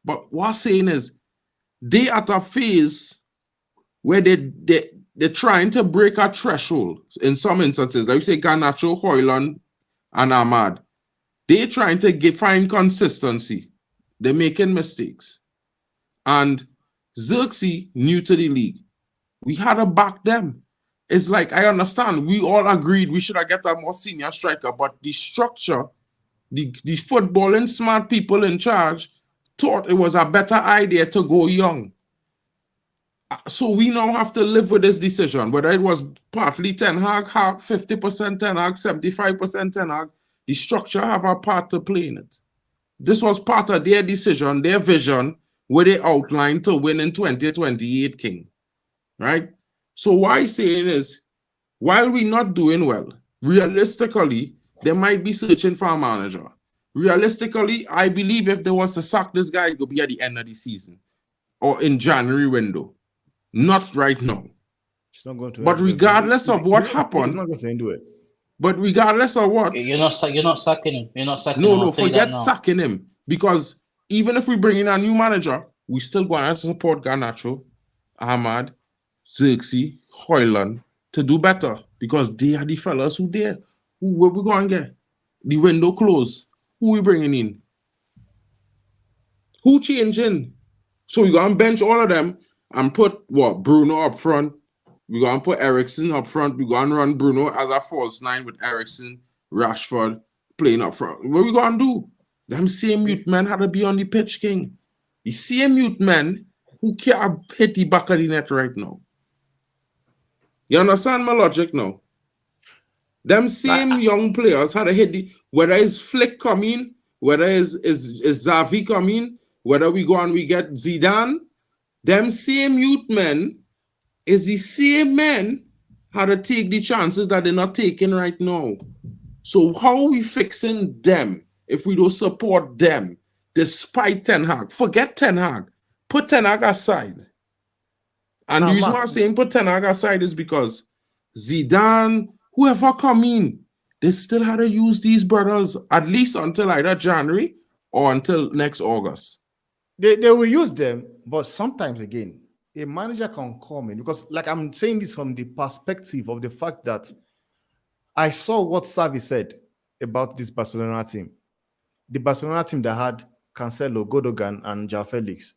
[SPEAKER 1] But what I'm saying is, they at a phase where they're trying to break a threshold in some instances. Like you say, Garnacho, Højlund, and Ahmad. They're trying to find consistency. They're making mistakes. And Xerxes, new to the league. We had to back them. It's like, I understand, we all agreed we should have got a more senior striker, but the structure, the footballing smart people in charge thought it was a better idea to go young. So we now have to live with this decision, whether it was partly Ten Hag, 50% Ten Hag, 75% Ten Hag, the structure have a part to play in it. This was part of their decision, their vision, where they outlined to win in 2028, King. Right? So what I'm saying is, while we're not doing well, realistically, they might be searching for a manager. Realistically, I believe if they was to sack this guy, it would be at the end of the season or in January window. Not right now.
[SPEAKER 3] It's not going to.
[SPEAKER 1] But regardless of what happened,
[SPEAKER 3] it's not going to do it.
[SPEAKER 1] But regardless of what,
[SPEAKER 2] you're not sacking him. You're not sacking him.
[SPEAKER 1] No, forget sacking him, because even if we bring in a new manager, we still going to support Garnacho, Ahmad, Xerxes, Højlund to do better, because they are the fellas who there. Where we going to get? The window closed. Who we bringing in? Who changing? So we going to bench all of them and put what? Bruno up front. We going to put Ericsson up front. We going to run Bruno as a false nine with Ericsson, Rashford playing up front. What we going to do? Them same youth men had to be on the pitch, King. The same youth men who can't hit the back of the net right now. You understand my logic now? Them same young players had to hit the, whether it's Flick coming, whether it's Xavi coming, whether we go and we get Zidane, them same youth men is the same men had to take the chances that they're not taking right now. So how are we fixing them if we don't support them despite Ten Hag? Forget Ten Hag. Put Ten Hag aside. And the reason why I'm saying put Ten Hag aside is because Zidane, whoever come in, they still had to use these brothers at least until either January or until next August.
[SPEAKER 3] They will use them, but sometimes again, a manager can come in because, like I'm saying this from the perspective of the fact that I saw what Xavi said about this Barcelona team. The Barcelona team that had Cancelo, Godogan, and João Felix.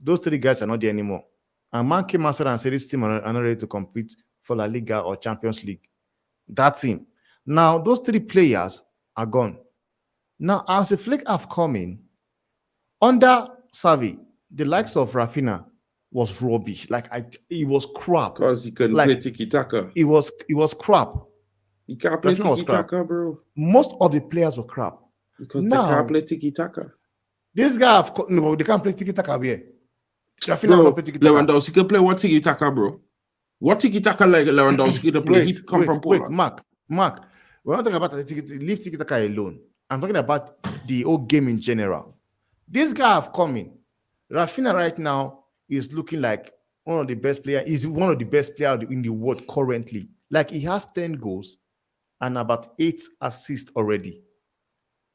[SPEAKER 3] Those three guys are not there anymore. And man came outside and said this team are not ready to compete for La Liga or Champions League. That team. Now, those three players are gone. Now, as the Flick have come in, under Xavi, the likes of Rafinha was rubbish. Like, it was crap.
[SPEAKER 1] Because he couldn't play tiki-taka.
[SPEAKER 3] It was crap.
[SPEAKER 1] He can't play tiki-taka, bro.
[SPEAKER 3] Most of the players were crap.
[SPEAKER 1] Because they can't play tiki-taka.
[SPEAKER 3] This guy, no, they can't play tiki-taka here.
[SPEAKER 1] Bro, Lewandowski can play what tiki-taka, bro? What tiki-taka like Lewandowski to play? He come from Poland.
[SPEAKER 3] Mark. We're not talking about leave tiki-taka alone. I'm talking about the whole game in general. This guy have come in. Rafinha right now is looking like one of the best players. He's one of the best players in the world currently. Like, he has 10 goals and about 8 assists already.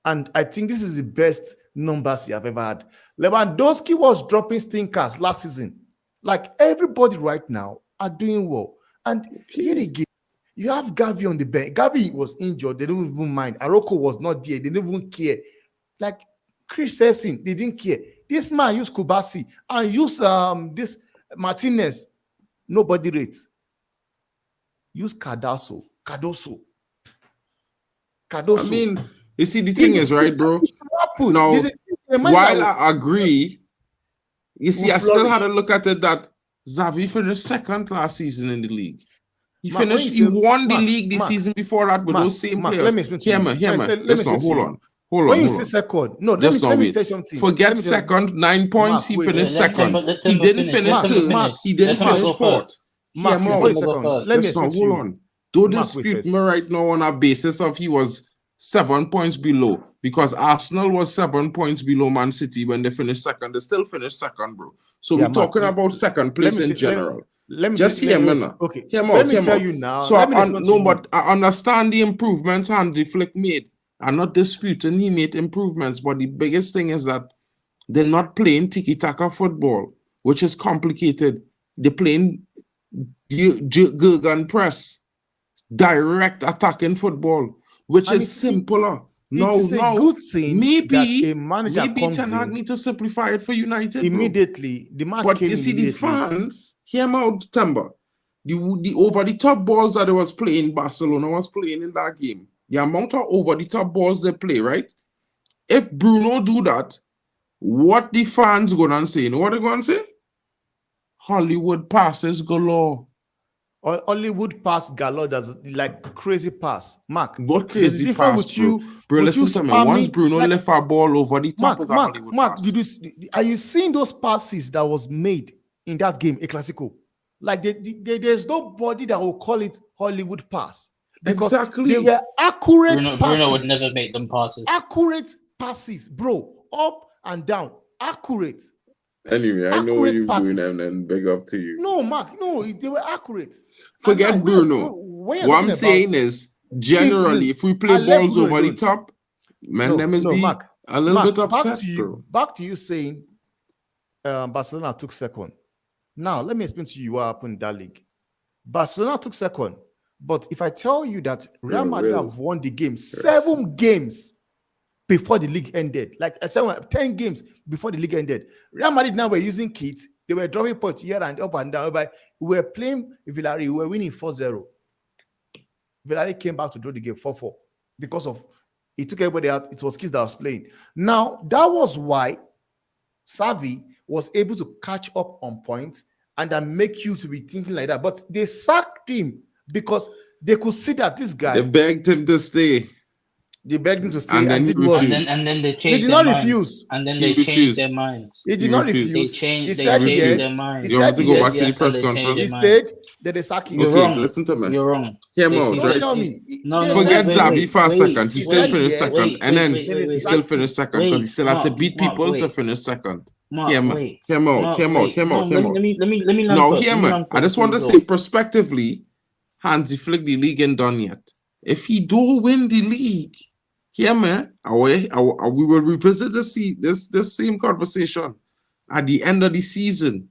[SPEAKER 3] And I think this is the best numbers he have ever had. Lewandowski was dropping stinkers last season. Like, everybody right now are doing well. And here again, you have Gavi on the bench. Gavi was injured. They don't even mind. Araujo was not there. They didn't even care. Like, Chris Sessin, they didn't care. This man used Kubasi and used this Martinez. Nobody rates. Use Cardoso.
[SPEAKER 1] I mean, you see, the thing is, right, bro? Now, while I agree, you see, I still had to look at it that Xavi finished second last season in the league. He won the league this season before that with those same players. Hear me. Listen, hold on.
[SPEAKER 3] When you say second, no, let me say something.
[SPEAKER 1] Forget second, 9 points. He finished second. He didn't finish third. He didn't finish fourth.
[SPEAKER 3] Let me
[SPEAKER 1] hold on. Don't dispute me right now on a basis of he was 7 points below, because Arsenal was 7 points below Man City when they finished second. They still finished second, bro. So we're talking about second place in general.
[SPEAKER 3] Let me
[SPEAKER 1] hear me now.
[SPEAKER 3] Okay.
[SPEAKER 1] Let
[SPEAKER 3] me tell you now.
[SPEAKER 1] So but I understand the improvements Hansi Flick made. I'm not disputing he made improvements, but the biggest thing is that they're not playing tiki-taka football, which is complicated. They're playing Gurgen press, direct attacking football, which is simpler.
[SPEAKER 3] Good thing
[SPEAKER 1] maybe
[SPEAKER 3] a manager
[SPEAKER 1] Ten Hag need to simplify it for United
[SPEAKER 3] immediately.
[SPEAKER 1] But you see, the fans, hear me out, Timber. The over-the-top balls that they was playing, Barcelona was playing in that game. The amount of over-the-top balls they play, right? If Bruno do that, what the fans gonna say? You know what they're gonna say? Hollywood passes galore.
[SPEAKER 3] Hollywood pass galore, that's like crazy pass. Mark,
[SPEAKER 1] what crazy pass, bro? Listen to me. Once Bruno left our ball over the top, was a Hollywood pass.
[SPEAKER 3] Are you seeing those passes that was made in that game, a Clasico? Like, there's nobody that will call it Hollywood pass. Because
[SPEAKER 1] exactly.
[SPEAKER 3] They were accurate passes.
[SPEAKER 2] Bruno would never make them passes.
[SPEAKER 3] Accurate passes, bro. Up and down. Accurate.
[SPEAKER 1] Anyway, I know what you're doing, and big up to you.
[SPEAKER 3] No, Mark, no, they were accurate.
[SPEAKER 1] Forget Bruno. What I'm saying is, generally, if we play balls over the top, them is
[SPEAKER 3] Mark,
[SPEAKER 1] a little bit upset, bro.
[SPEAKER 3] Back to you saying Barcelona took second. Now, let me explain to you what happened in that league. Barcelona took second, But if I tell you that Real
[SPEAKER 1] Yeah,
[SPEAKER 3] Madrid
[SPEAKER 1] really.
[SPEAKER 3] have won the game, 7 games before the league ended, like 10 games before the league ended. Real Madrid now were using kits. They were drawing points here and up and down. But we were playing Villarreal. We were winning 4-0. Villarreal came back to draw the game 4-4 because of it took everybody out. It was kids that was playing. Now, that was why Xavi was able to catch up on points and then make you to be thinking like that. But they sacked him because they could see that this guy.
[SPEAKER 1] They begged him to stay.
[SPEAKER 3] They begged him to stay,
[SPEAKER 1] And then he refused.
[SPEAKER 2] And then they
[SPEAKER 3] They
[SPEAKER 2] changed
[SPEAKER 3] did
[SPEAKER 2] their
[SPEAKER 3] not
[SPEAKER 2] minds.
[SPEAKER 3] refuse.
[SPEAKER 2] And then
[SPEAKER 1] He
[SPEAKER 2] they changed their
[SPEAKER 1] refused.
[SPEAKER 2] minds.
[SPEAKER 3] He did
[SPEAKER 1] He
[SPEAKER 3] not
[SPEAKER 1] refused.
[SPEAKER 2] They
[SPEAKER 3] refuse.
[SPEAKER 2] changed.
[SPEAKER 3] He
[SPEAKER 2] They
[SPEAKER 3] said
[SPEAKER 2] changed
[SPEAKER 3] yes.
[SPEAKER 2] their minds.
[SPEAKER 3] He
[SPEAKER 1] You want
[SPEAKER 3] said
[SPEAKER 1] to go
[SPEAKER 3] yes.
[SPEAKER 1] back to the
[SPEAKER 2] Yes,
[SPEAKER 1] press
[SPEAKER 2] and they changed
[SPEAKER 1] conference?
[SPEAKER 3] He
[SPEAKER 2] their
[SPEAKER 3] stayed.
[SPEAKER 2] minds.
[SPEAKER 3] Then they sacked him.
[SPEAKER 2] You're
[SPEAKER 1] Okay,
[SPEAKER 2] wrong.
[SPEAKER 1] listen to me.
[SPEAKER 2] You're wrong.
[SPEAKER 1] Hear
[SPEAKER 2] They-
[SPEAKER 1] me out,
[SPEAKER 2] he
[SPEAKER 3] Don't
[SPEAKER 1] right?
[SPEAKER 3] tell
[SPEAKER 2] said-
[SPEAKER 3] me.
[SPEAKER 2] No,
[SPEAKER 3] They-
[SPEAKER 2] no,
[SPEAKER 1] Forget
[SPEAKER 2] wait,
[SPEAKER 1] Xavi
[SPEAKER 2] wait,
[SPEAKER 1] for a
[SPEAKER 2] wait,
[SPEAKER 1] second. He
[SPEAKER 3] wait,
[SPEAKER 1] still
[SPEAKER 3] wait,
[SPEAKER 1] finished
[SPEAKER 3] yes.
[SPEAKER 1] second. And then
[SPEAKER 3] wait,
[SPEAKER 1] he
[SPEAKER 3] wait.
[SPEAKER 1] still finished second because he still had to
[SPEAKER 2] Mark,
[SPEAKER 1] beat
[SPEAKER 2] Mark,
[SPEAKER 1] people to
[SPEAKER 2] wait.
[SPEAKER 1] finish second.
[SPEAKER 2] Mark,
[SPEAKER 1] Hear me.
[SPEAKER 2] wait.
[SPEAKER 1] Hear me out.
[SPEAKER 2] Mark,
[SPEAKER 1] Hear me out.
[SPEAKER 2] wait.
[SPEAKER 1] Hear me
[SPEAKER 2] No,
[SPEAKER 1] out. Hear
[SPEAKER 2] let
[SPEAKER 1] me out.
[SPEAKER 2] me learn
[SPEAKER 1] No,
[SPEAKER 2] first.
[SPEAKER 1] hear
[SPEAKER 2] Let
[SPEAKER 1] me.
[SPEAKER 2] learn
[SPEAKER 1] I just
[SPEAKER 2] first.
[SPEAKER 1] want to
[SPEAKER 2] Here
[SPEAKER 1] say
[SPEAKER 2] we go.
[SPEAKER 1] prospectively, Hansi Flick, the league ain't done yet. If he don't win the league, hear me, we will revisit this same conversation at the end of the season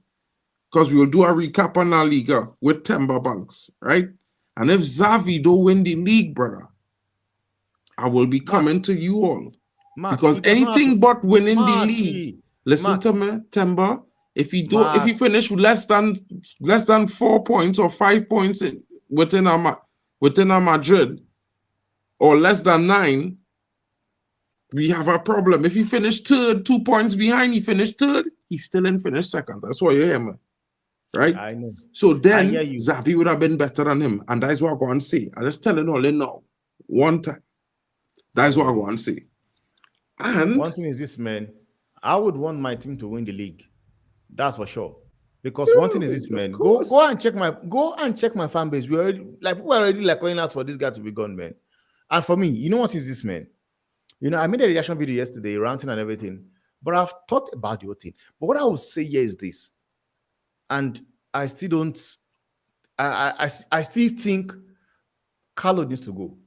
[SPEAKER 1] because we will do a recap on La Liga with Timber Banks, right? And if Xavi don't win the league, brother, I will be coming to you all.
[SPEAKER 3] Mark,
[SPEAKER 1] Because
[SPEAKER 3] it does not
[SPEAKER 1] anything
[SPEAKER 3] have to-
[SPEAKER 1] but winning the
[SPEAKER 3] Mark,
[SPEAKER 1] league. Listen
[SPEAKER 3] Mark,
[SPEAKER 1] to me, Timber. If he
[SPEAKER 3] Mark.
[SPEAKER 1] finish with less than 4 points or 5 points within a Madrid, or less than 9, we have a problem. If he finished third, 2 points behind, he finished third, he still didn't finish second. That's why you hear me. Right?
[SPEAKER 3] I know.
[SPEAKER 1] So
[SPEAKER 3] I
[SPEAKER 1] then
[SPEAKER 3] hear you.
[SPEAKER 1] Xavi would have been better than him. And that's what I'm going to say. I'm just telling all in now. One time. That's what I'm going to say. And
[SPEAKER 3] One thing is this, man. I would want my team to win the league. That's for sure. Because one thing is this,
[SPEAKER 1] Of
[SPEAKER 3] man. Go
[SPEAKER 1] course.
[SPEAKER 3] and check my fan base. We're already like calling out for this guy to be gone, man. And for me, you know what is this, man? You know, I made a reaction video yesterday, ranting and everything, but I've thought about the whole thing. But what I would say here is this, and I still don't. I still think Carlo needs to go.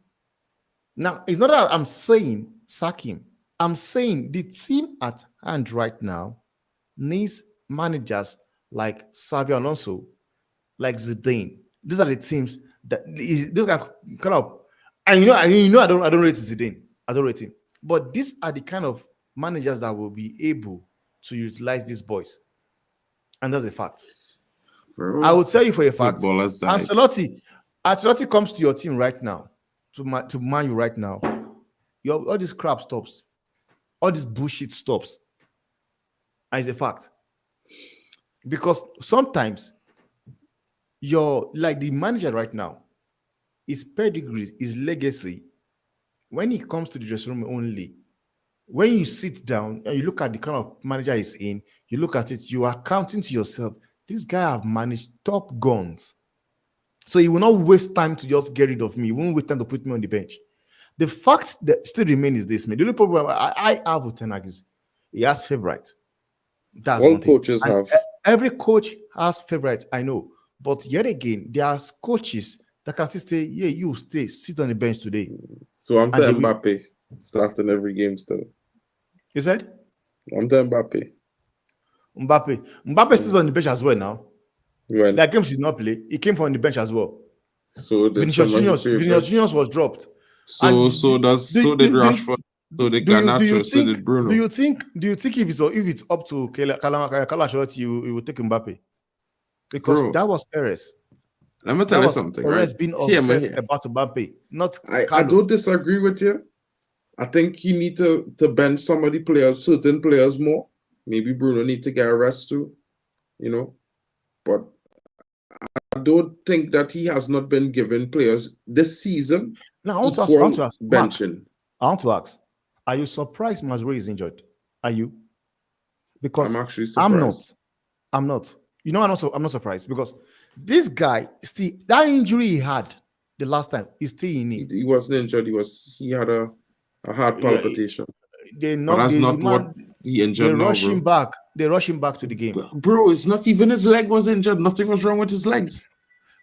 [SPEAKER 3] Now, it's not that I'm saying sack him. I'm saying the team at hand right now needs managers like Xavi Alonso, like Zidane. These are the teams that those are kind of, and you know I don't rate Zidane. I don't rate him. But these are the kind of managers that will be able to utilize these boys. And that's a fact.
[SPEAKER 1] bro,
[SPEAKER 3] I will tell you for a fact.
[SPEAKER 1] football has died.
[SPEAKER 3] Ancelotti comes to your team right now, to Man U right now. All this crap stops. All this bullshit stops. And it's a fact. Because sometimes you're like the manager right now, his pedigree, his legacy, when it comes to the dressing room only, when you sit down and you look at the kind of manager he's in, you look at it, you are counting to yourself, this guy have managed top guns. So he will not waste time to just get rid of me. He won't waste time to put me on the bench. The fact that still remains is this, man. The only problem I have with Ten Hag is he has favorites. That's
[SPEAKER 1] All
[SPEAKER 3] one thing.
[SPEAKER 1] coaches
[SPEAKER 3] And
[SPEAKER 1] have.
[SPEAKER 3] every coach has favorites, I know. But yet again, there are coaches that can still say, yeah, you sit on the bench today.
[SPEAKER 1] So I'm
[SPEAKER 3] and
[SPEAKER 1] telling
[SPEAKER 3] they will-
[SPEAKER 1] Mbappe starting every game still.
[SPEAKER 3] You said?
[SPEAKER 1] I'm telling Mbappe.
[SPEAKER 3] Mbappe stays on the bench as well now.
[SPEAKER 1] When
[SPEAKER 3] That game she did not play. He came from the bench as well.
[SPEAKER 1] so did
[SPEAKER 3] Vinicius
[SPEAKER 1] some of
[SPEAKER 3] Junior,
[SPEAKER 1] his favorites.
[SPEAKER 3] was dropped.
[SPEAKER 1] So
[SPEAKER 3] And
[SPEAKER 1] so
[SPEAKER 3] do-
[SPEAKER 1] does
[SPEAKER 3] do-
[SPEAKER 1] so did
[SPEAKER 3] do- do-
[SPEAKER 1] Rashford. So did
[SPEAKER 3] Do you
[SPEAKER 1] Garnacho. So
[SPEAKER 3] think?
[SPEAKER 1] did Bruno.
[SPEAKER 3] Do you think if it's up to Carlo Ancelotti, you will take Mbappe? Because
[SPEAKER 1] Bro,
[SPEAKER 3] that was Perez.
[SPEAKER 1] Let me
[SPEAKER 3] That
[SPEAKER 1] tell you
[SPEAKER 3] was
[SPEAKER 1] something,
[SPEAKER 3] Perez
[SPEAKER 1] right?
[SPEAKER 3] being
[SPEAKER 1] Hear me
[SPEAKER 3] upset
[SPEAKER 1] here.
[SPEAKER 3] about Mbappe, not
[SPEAKER 1] I
[SPEAKER 3] Carlo.
[SPEAKER 1] don't disagree with you. I think you need to bench some of the players, certain players more. Maybe Bruno need to get a rest too, you know. But I don't think that he has not been given players this season
[SPEAKER 3] Now I want
[SPEAKER 1] equal
[SPEAKER 3] to ask, Mark,
[SPEAKER 1] benching.
[SPEAKER 3] I want to ask, are you surprised Mazraoui is injured? Are you? Because
[SPEAKER 1] I'm actually
[SPEAKER 3] I'm
[SPEAKER 1] surprised.
[SPEAKER 3] not. I'm not. You know, I'm not surprised because this guy still, that injury he had the last time is still in it.
[SPEAKER 1] He wasn't injured. He had a heart
[SPEAKER 3] Yeah,
[SPEAKER 1] palpitation.
[SPEAKER 3] They
[SPEAKER 1] But that's not what he
[SPEAKER 3] They
[SPEAKER 1] injured now,
[SPEAKER 3] rush him
[SPEAKER 1] bro.
[SPEAKER 3] back. They rush him back to the game.
[SPEAKER 1] Bro, it's not even his leg was injured. Nothing was wrong with his legs.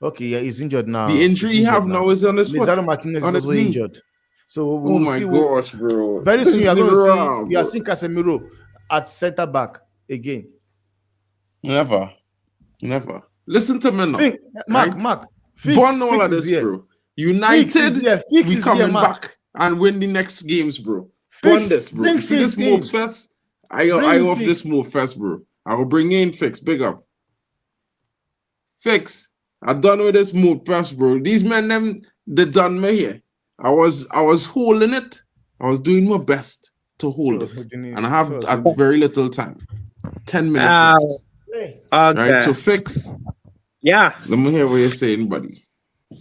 [SPEAKER 3] Okay, yeah, he's injured now.
[SPEAKER 1] The injury he have now is on his foot.
[SPEAKER 3] Lisandro Martinez
[SPEAKER 1] on
[SPEAKER 3] is
[SPEAKER 1] his
[SPEAKER 3] also
[SPEAKER 1] knee.
[SPEAKER 3] injured. So
[SPEAKER 1] Oh
[SPEAKER 3] we'll
[SPEAKER 1] my
[SPEAKER 3] see.
[SPEAKER 1] gosh, bro.
[SPEAKER 3] Very soon you are
[SPEAKER 1] This
[SPEAKER 3] going
[SPEAKER 1] is
[SPEAKER 3] to
[SPEAKER 1] wrong,
[SPEAKER 3] see. You are
[SPEAKER 1] bro.
[SPEAKER 3] seeing Casemiro at centre back again.
[SPEAKER 1] Never. Listen to me now.
[SPEAKER 3] Think, Mark,
[SPEAKER 1] right?
[SPEAKER 3] Mark. Fix,
[SPEAKER 1] Burn all
[SPEAKER 3] Fix
[SPEAKER 1] of
[SPEAKER 3] is
[SPEAKER 1] this,
[SPEAKER 3] here.
[SPEAKER 1] bro. United, we coming back and win the next games, bro. Fix this, bro. You see this move first? I off this move first, bro. I will bring in Fix. Big up. Fix. I done with this move first, bro. These men, they done me here. I was holding it. I was doing my best to hold it. And I have very little time. 10 minutes left.
[SPEAKER 4] Okay.
[SPEAKER 1] Right, so Fix.
[SPEAKER 4] Yeah.
[SPEAKER 1] Let me hear what you're saying, buddy.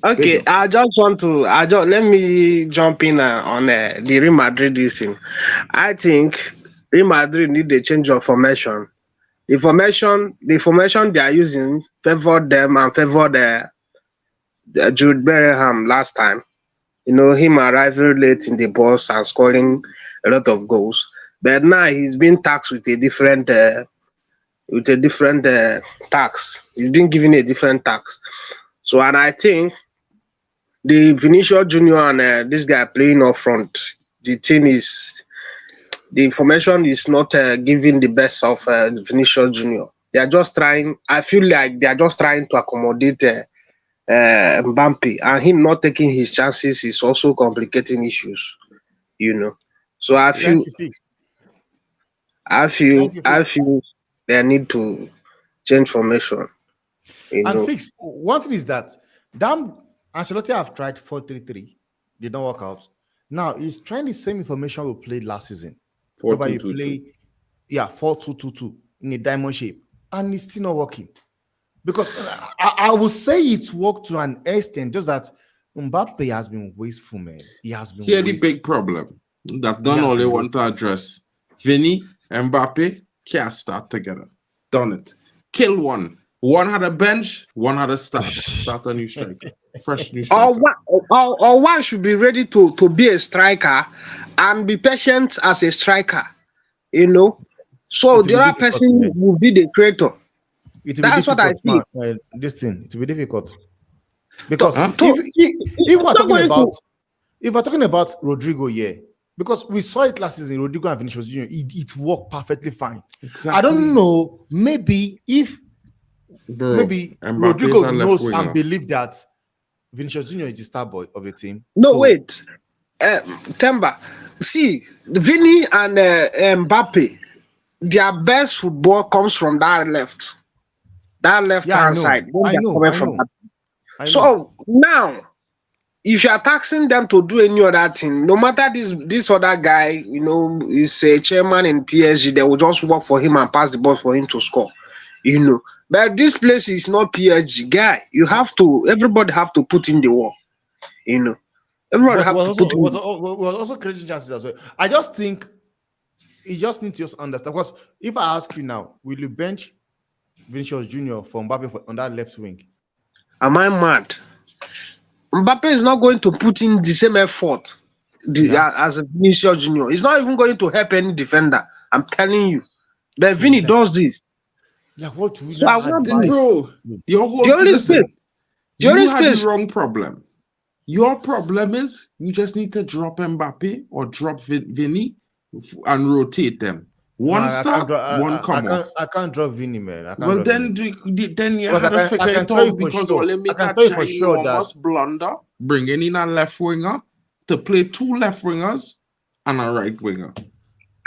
[SPEAKER 4] Okay, let me jump in on the Real Madrid this thing. I think Real Madrid need a change of formation. The formation they are using favored them and favored Jude Bellingham last time. You know, him arriving late in the box and scoring a lot of goals. But now he's been taxed with a different tax. He's been given a different tax. So, and I think the Vinicius Junior and this guy playing up front, the information is not giving the best of Vinicius Junior. They are just trying. I feel like they are just trying to accommodate Mbappe, and him not taking his chances is also complicating issues. You know, so I feel they need to change formation.
[SPEAKER 3] Fix one thing is that Ancelotti have tried 4-3-3, did not work out. Now he's trying the same information we played last season.
[SPEAKER 1] 4-2-2-2.
[SPEAKER 3] 4-2-2-2 in a diamond shape, and it's still not working. Because I will say it's worked to an extent, just that Mbappe has been wasteful, man. He has been.
[SPEAKER 1] Here the big problem that done all they want to address. Vinny, Mbappe can't start together. Done it. Kill one. One had a bench, one had a start. Start a new striker. Fresh new striker.
[SPEAKER 4] Or one should be ready to be a striker and be patient as a striker. You know? So the other person will be the creator. That's what I see.
[SPEAKER 3] This thing, it will be difficult. Because if we're talking about Rodrigo, yeah. Because we saw it last season, Rodrigo and Vinicius Junior, it worked perfectly fine. Exactly. I don't know, maybe Rodrigo knows and believes that Vinicius Junior is the star boy of the team.
[SPEAKER 4] No, wait. Temba, see, Vinny and Mbappe, their best football comes from that left-hand side. I know. So now, if you are taxing them to do any other thing, no matter this other guy, you know, is a chairman in PSG, they will just work for him and pass the ball for him to score, you know. But this place is not PSG, guy. Everybody have to put in the work, you know. Everybody have to put in.
[SPEAKER 3] Was also creating chances as well. I just think you just need to just understand. Because if I ask you now, will you bench Vinicius Junior for Mbappe on that left wing?
[SPEAKER 4] Am I mad? Mbappe is not going to put in the same effort as a Vinicius Junior. He's not even going to help any defender. I'm telling you. But Vinny does this.
[SPEAKER 3] Yeah, what we
[SPEAKER 1] bro? You had the wrong problem. Your problem is you just need to drop Mbappe or drop Vinny and rotate them. One start, one come off.
[SPEAKER 3] I can't drop Vinny, man.
[SPEAKER 1] Well, then you have to figure it out because all they make a ginormous blunder, bringing in a left winger to play two left wingers and a right winger.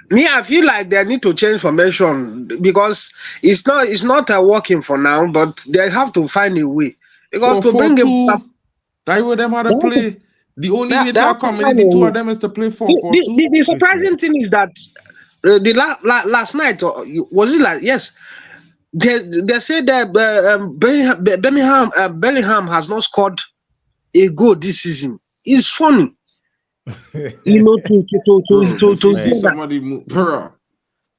[SPEAKER 4] Me, I feel like they need to change formation because it's not working for now, but they have to find a way. Because to bring him back,
[SPEAKER 1] that way them how to play. The only way to accommodate the two of them is to play 4-4-2.
[SPEAKER 4] The surprising thing is that last night, was it like, yes, they said that Bellingham has not scored a goal this season. It's funny. You know, to
[SPEAKER 1] see somebody move,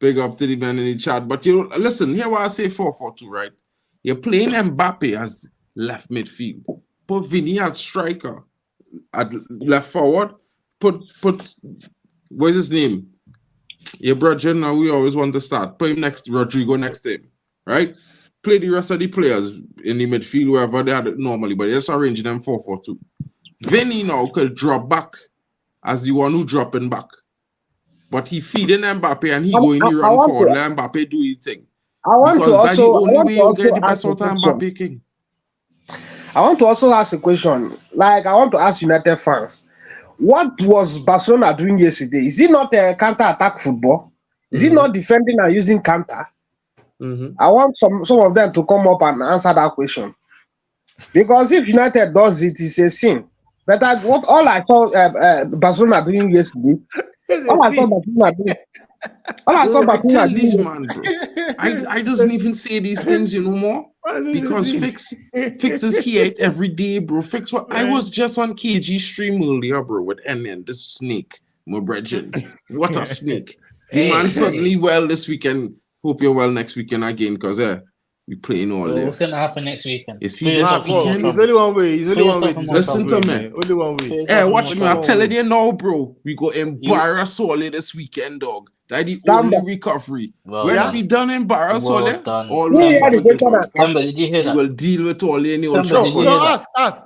[SPEAKER 1] big up to the man in the chat. But you listen, here why I say 4-4-2, right? You're playing Mbappe as left midfield, put Vinny as striker at left forward, put what's his name? Your brother now we always want to start. Play him next to Rodrigo next to him, right? Play the rest of the players in the midfield wherever they had it normally, but they're just arranging them 4-4-2. Vinny now could drop back as the one who dropping back. But he feeding Mbappe and he going to run forward. Let Mbappe do his thing.
[SPEAKER 4] I want to also
[SPEAKER 1] get the best out of Mbappe, King.
[SPEAKER 4] I want to also ask a question. Like, I want to ask United fans, what was Barcelona doing yesterday? Is it not a counter-attack football? Is it not defending and using counter? I want some of them to come up and answer that question. Because if United does it, it's a sin. But all I saw Barcelona doing yesterday, all I saw Barcelona doing.
[SPEAKER 1] I tell this man, bro. I doesn't even say these things, you know more. Because Fix is here every day, bro. Fix what I was just on KG stream earlier, bro, with NN, this snake, my brethren. What a snake. The man suddenly well this weekend. Hope you're well next weekend again, because we playing all day.
[SPEAKER 2] What's gonna happen next weekend?
[SPEAKER 1] You see this weekend?
[SPEAKER 3] There's only one way.
[SPEAKER 1] Listen to me.
[SPEAKER 3] Only one way.
[SPEAKER 1] Hey, watch me. I'm telling you now, bro. We go embarrass Solly this weekend, dog. That's the only recovery. When we done embarrass Solly, all
[SPEAKER 2] did you hear that?
[SPEAKER 1] We will deal with all in the old
[SPEAKER 3] trouble. No, ask,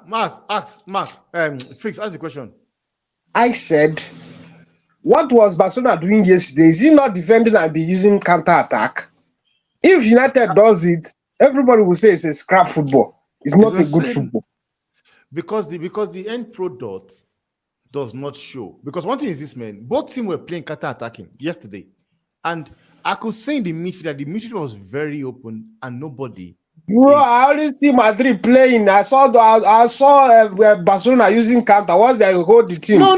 [SPEAKER 3] Mark. Fix, ask the question.
[SPEAKER 4] I said, what was Barcelona doing yesterday? Is he not defending and be using counter-attack? If United does it, everybody will say it's a scrap football. It's not a good football.
[SPEAKER 3] Because the end product does not show. Because one thing is this, man, both teams were playing counter-attacking yesterday. And I could say in the midfield that the midfield was very open and nobody.
[SPEAKER 4] Bro, I only see Madrid playing. I saw Barcelona using counter. Once they hold the team.
[SPEAKER 3] No.